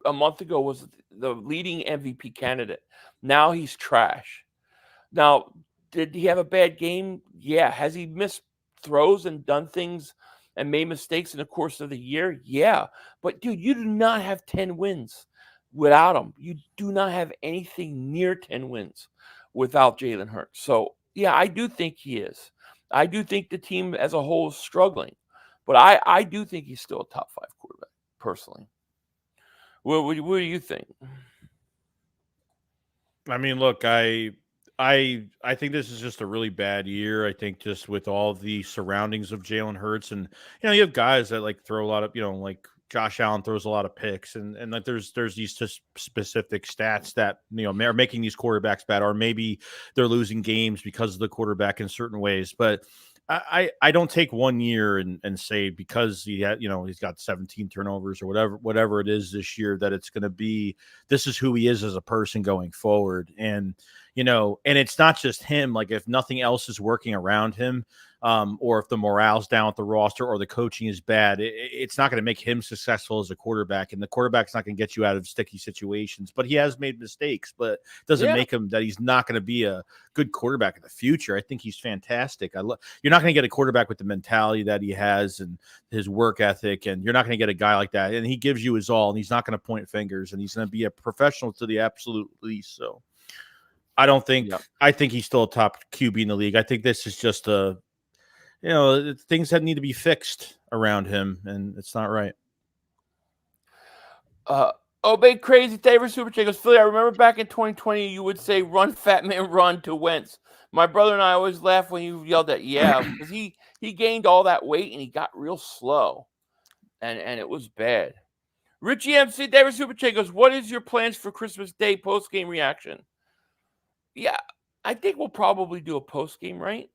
a month ago was the leading MVP candidate. Now he's trash. Now, did he have a bad game? Yeah. Has he missed throws and done things and made mistakes in the course of the year? Yeah. But, dude, you do not have 10 wins without him. You do not have anything near 10 wins without Jalen Hurts. So, yeah, I do think he is. I do think the team as a whole is struggling. But I do think he's still a top 5 quarterback, personally. What do you think? I mean, look, I think this is just a really bad year. I think just with all the surroundings of Jalen Hurts, and you have guys that like throw a lot of, like Josh Allen throws a lot of picks, and like there's these just specific stats that are making these quarterbacks bad, or maybe they're losing games because of the quarterback in certain ways. But I don't take 1 year and say because he had, he's got 17 turnovers or whatever it is this year that it's going to be, this is who he is as a person going forward. And, and it's not just him. Like if nothing else is working around him, or if the morale's down with the roster or the coaching is bad, it's not going to make him successful as a quarterback. And the quarterback's not going to get you out of sticky situations, but he has made mistakes, but it doesn't make him that he's not going to be a good quarterback in the future. I think he's fantastic. You're not going to get a quarterback with the mentality that he has and his work ethic. And you're not going to get a guy like that. And he gives you his all, and he's not going to point fingers, and he's going to be a professional to the absolute least. So I think he's still a top QB in the league. I think this is just things that need to be fixed around him, and it's not right. Obey Crazy David Super Chick goes, Philly, I remember back in 2020, you would say, run, fat man, run to Wentz. My brother and I always laugh when you yelled that, because he gained all that weight and he got real slow, and it was bad. Richie MC David Super Chick goes, what is your plans for Christmas Day post-game reaction? Yeah, I think we'll probably do a post-game, right?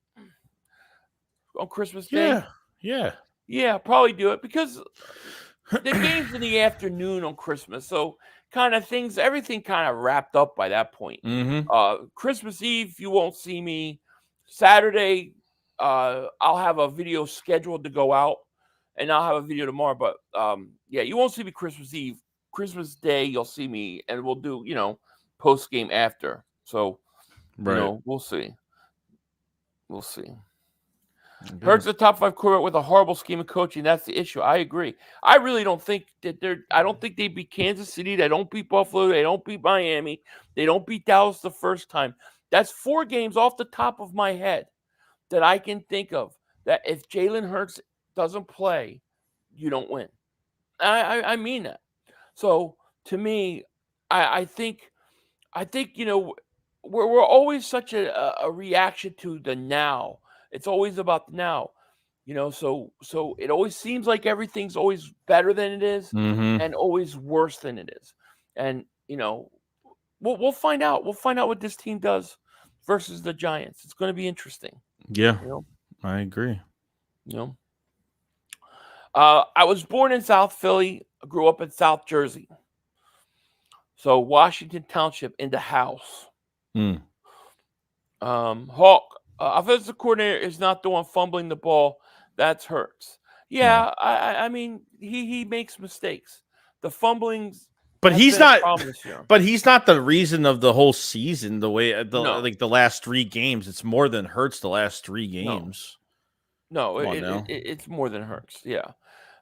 On Christmas Day? Yeah, probably do it because the game's in the afternoon on Christmas. So everything kind of wrapped up by that point. Christmas Eve, you won't see me. Saturday, I'll have a video scheduled to go out, and I'll have a video tomorrow. But, you won't see me Christmas Eve. Christmas Day, you'll see me, and we'll do, post-game after. So, we'll see. We'll see. Hurts the top 5 quarterback with a horrible scheme of coaching. That's the issue. I agree. I really don't think that I don't think they beat Kansas City. They don't beat Buffalo. They don't beat Miami. They don't beat Dallas the first time. That's 4 games off the top of my head that I can think of that if Jalen Hurts doesn't play, you don't win. I mean that. So to me, I think we're always such a reaction to the now. It's always about the now, so it always seems like everything's always better than it is and always worse than it is. And, we'll find out. We'll find out what this team does versus the Giants. It's going to be interesting. Yeah, I agree. I was born in South Philly, grew up in South Jersey. So Washington Township in the house. Hawk. Offensive coordinator is not the one fumbling the ball. That's Hurts. Yeah, I mean, he makes mistakes. The fumbling's but he's not. But he's not the reason of the whole season. The way like the last 3 games, it's more than Hurts. The last 3 games. No, it's more than Hurts. Yeah,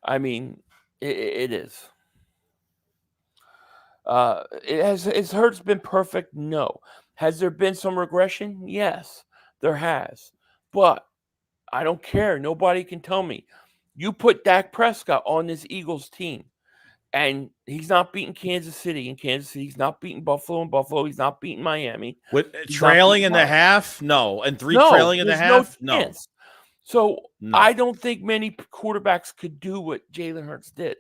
I mean, it is. Has Hurts been perfect? No. Has there been some regression? Yes. There has, but I don't care. Nobody can tell me. You put Dak Prescott on this Eagles team. And he's not beating Kansas City in Kansas City. He's not beating Buffalo in Buffalo. He's not beating Miami. With He's trailing in the Miami. half? No. And 3 No, trailing in the there's half? no No. chance. So No. I don't think many quarterbacks could do what Jalen Hurts did.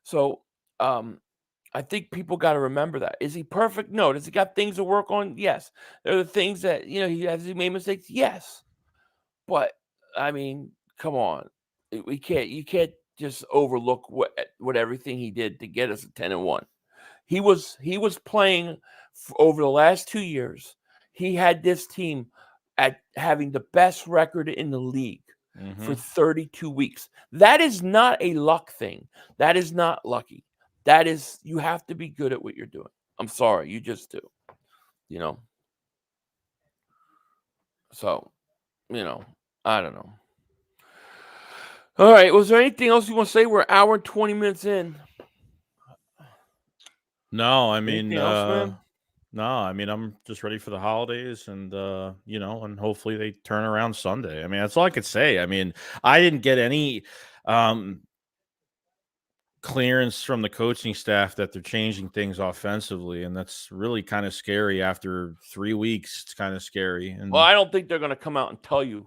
So I think people got to remember that. Is he perfect? No. Does he got things to work on? Yes. There are the things that, he made mistakes? Yes. But, I mean, come on. You can't just overlook what everything he did to get us a 10-1. He was playing over the last 2 years. He had this team at having the best record in the league for 32 weeks. That is not a luck thing. That is not lucky. That is, you have to be good at what you're doing. I'm sorry, you just do. So, I don't know. All right. Was there anything else you want to say? We're an hour and 20 minutes in. No, I mean, man? no, I mean, I'm just ready for the holidays and, and hopefully they turn around Sunday. I mean, that's all I could say. I mean, I didn't get any clearance from the coaching staff that they're changing things offensively, and that's really kind of scary. After 3 weeks, it's kind of scary. And well, I don't think they're going to come out and tell you.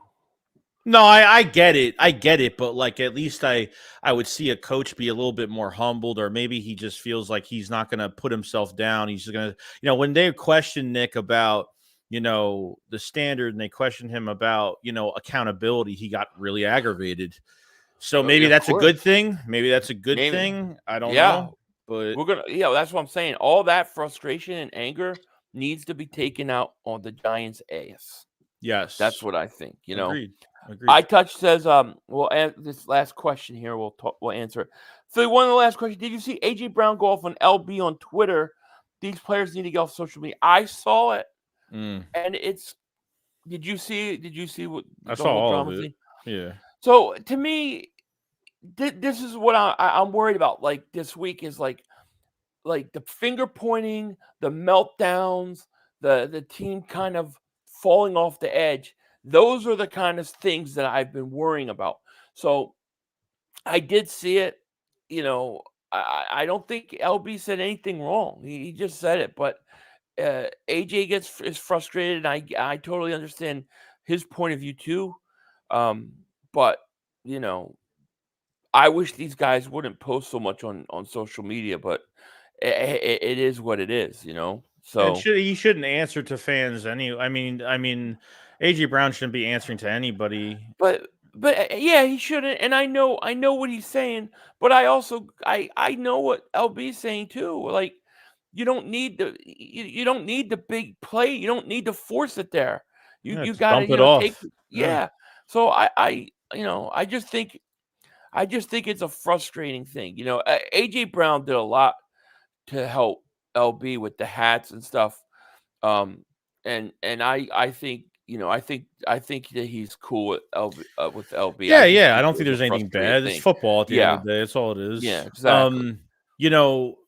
No, I get it, but like at least I would see a coach be a little bit more humbled, or maybe he just feels like he's not going to put himself down. He's just going to, when they questioned Nick about, the standard, and they questioned him about, accountability, he got really aggravated. So maybe that's a good thing. Maybe that's a good thing. I don't know. But that's what I'm saying. All that frustration and anger needs to be taken out on the Giants' ass. Yes. That's what I think, Agreed. I touch says, this last question here, we'll answer it. Philly, one of the last questions. Did you see AJ Brown go off on LB on Twitter? These players need to get off social media. I saw it, and it's. Did you see what I saw all of it? Yeah. So to me, this is what I'm worried about. Like this week is like the finger pointing, the meltdowns, the team kind of falling off the edge. Those are the kind of things that I've been worrying about. So I did see it. I don't think LB said anything wrong. He just said it. But AJ is frustrated. And I totally understand his point of view too. But, I wish these guys wouldn't post so much on social media. But it is what it is, So he shouldn't answer to fans. I mean, AJ Brown shouldn't be answering to anybody. But yeah, he shouldn't. And I know what he's saying. But I also I know what LB's saying too. Like you don't need the big play. You don't need to force it there. You got to take. Yeah. So I just think it's a frustrating thing. AJ Brown did a lot to help LB with the hats and stuff. And I think I think that he's cool with LB. Yeah. I don't think there's anything bad. It's football at the end of the day. That's all it is. Yeah, exactly.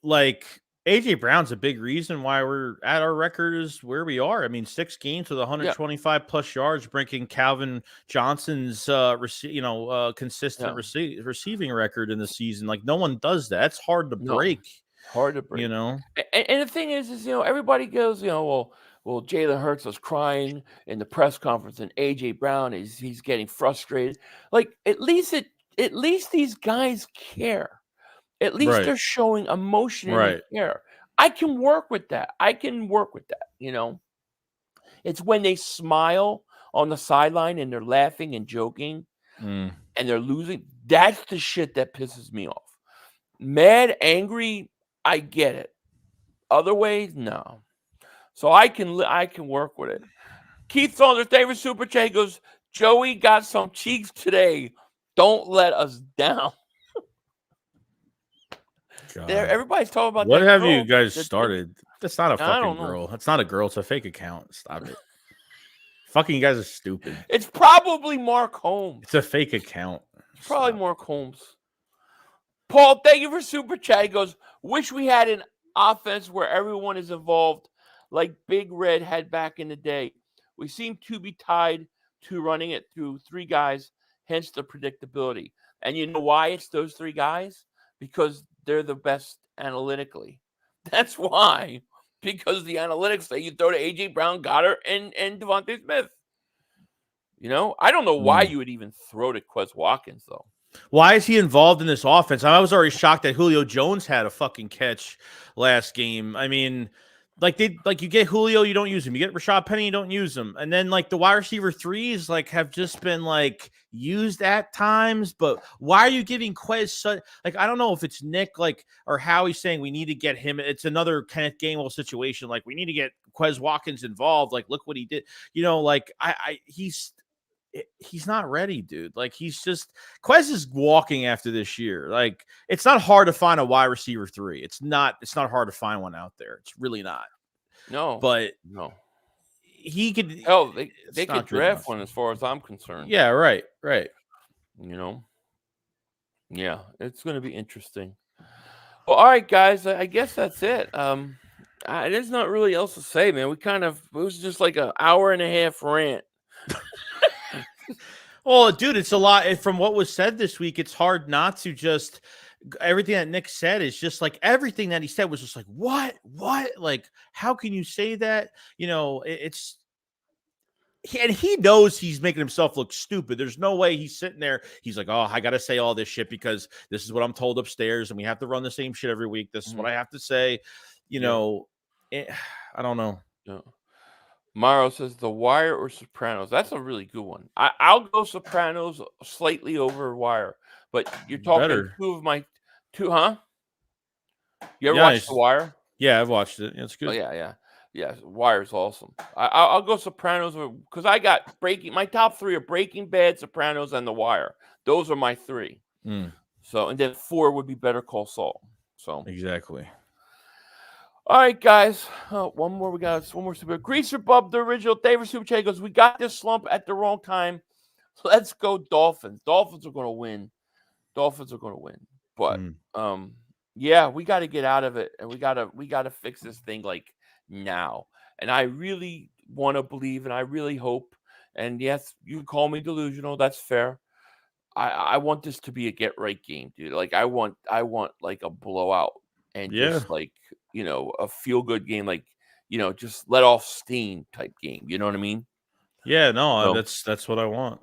Like AJ Brown's a big reason why we're at our record is where we are. I mean, 6 games with 125 plus yards, breaking Calvin Johnson's consistent receiving record in the season. Like no one does that. It's hard to break. Hard to break. And the thing is everybody goes, well, Jalen Hurts was crying in the press conference, and AJ Brown he's getting frustrated. Like at least these guys care. At least they're showing emotion and care. I can work with that. It's when they smile on the sideline and they're laughing and joking and they're losing. That's the shit that pisses me off. Mad, angry, I get it. Other ways, no. So I can work with it. Keith Saunders, David Super Chat goes, Joey got some cheeks today. Don't let us down. Everybody's talking about what that have girl. you guys started? That's not a fucking girl. That's not a girl. It's a fake account. Stop it. Fucking you guys are stupid. It's probably Mark Holmes. It's a fake account. It's probably Mark Holmes. Paul, thank you for Super Chat. He goes, wish we had an offense where everyone is involved like Big Red had back in the day. We seem to be tied to running it through 3 guys, hence the predictability. And you know why it's those 3 guys? Because they're the best analytically. That's why. Because the analytics say you throw to A.J. Brown, Goddard, and Devontae Smith. You know, I don't know why you would even throw to Quez Watkins, though. Why is he involved in this offense? I was already shocked that Julio Jones had a fucking catch last game. I mean, you get Julio, you don't use him. You get Rashad Penny, you don't use him. And then the wide receiver threes have just been used at times. But why are you giving Quez such I don't know if it's Nick or Howie's saying we need to get him. It's another Kenneth Gainwell situation. We need to get Quez Watkins involved. Look what he did. You know, he's not ready, dude. Quez is walking after this year. It's not hard to find a wide receiver 3. It's not hard to find one out there. It's really not. No, but no, he could. Hell, they could draft one as far as I'm concerned. Yeah, right. You know, yeah, it's going to be interesting. Well, all right, guys, I guess that's it. There's not really else to say, man. It was just an hour and a half rant. Well, dude, it's a lot. From what was said this week, it's hard not to just everything that Nick said is just everything that he said was just what? How can you say that? You know, and he knows he's making himself look stupid. There's no way he's sitting there. He's like, oh, I got to say all this shit because this is what I'm told upstairs and we have to run the same shit every week. This is what I have to say. You know, I don't know. Yeah. Mauro says The Wire or Sopranos. That's a really good one. I'll go Sopranos slightly over Wire, but you're talking two, huh? You ever watched The Wire? Yeah, I've watched it. It's good. Oh, yeah. Wire's awesome. I'll go Sopranos because I got my top 3 are Breaking Bad, Sopranos, and The Wire. Those are my 3. So, and then 4 would be Better Call Saul. So exactly. All right, guys. One more super. Greaser Bub, the original David Super Chat goes, we got this slump at the wrong time. Let's go Dolphins. Dolphins are going to win. But yeah, we got to get out of it, and we got to fix this thing now. And I really want to believe, and I really hope. And yes, you can call me delusional. That's fair. I want this to be a get right game, dude. I want a blowout and just a feel good game, just let off steam type game. You know what I mean? Yeah, no, that's what I want.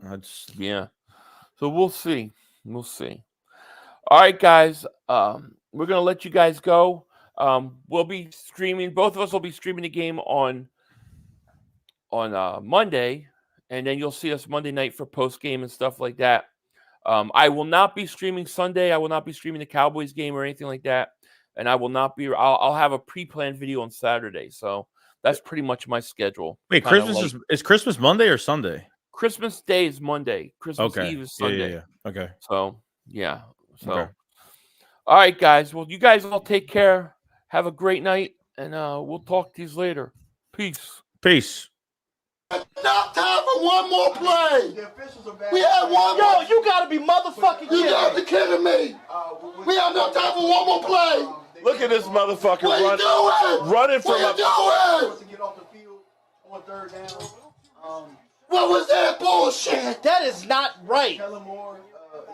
Yeah. So we'll see. All right, guys. We're gonna let you guys go. We'll be streaming. Both of us will be streaming the game on Monday, and then you'll see us Monday night for post game and stuff like that. I will not be streaming Sunday. I will not be streaming the Cowboys game or anything like that. And I will not be. I'll have a pre-planned video on Saturday. So that's pretty much my schedule. Wait, Christmas is Christmas Monday or Sunday? Christmas Day is Monday. Christmas Eve is Sunday. Yeah. Okay. So yeah. All right, guys. Well, you guys all take care. Have a great night, and we'll talk to you later. Peace. Not time for one more play. We had one more. Yo, you gotta be motherfucking kidding. You gotta be kidding me. We have no time for one more play. Look at this motherfucker What are you doing? running from What are you doing? To get off the field on 3rd down. What was that bullshit? That is not right. Kellen Moore,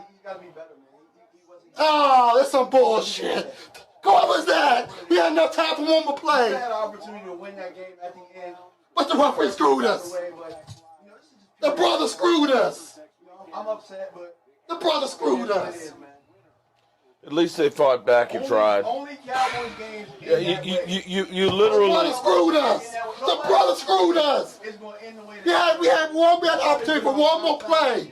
he's got to be better, man. He wasn't. Oh, that's some bullshit. What was that? We had no time for one more We play. had an opportunity to win that game at the end. But the referee screwed us. Away, but, this is just The brother screwed us. I'm upset, but The brother screwed it us. is, man. At least they fought back and tried. Only Cowboys games. Yeah, you The literally. brother screwed us. The brother screwed us. It's going to end the way We had the opportunity for one more play.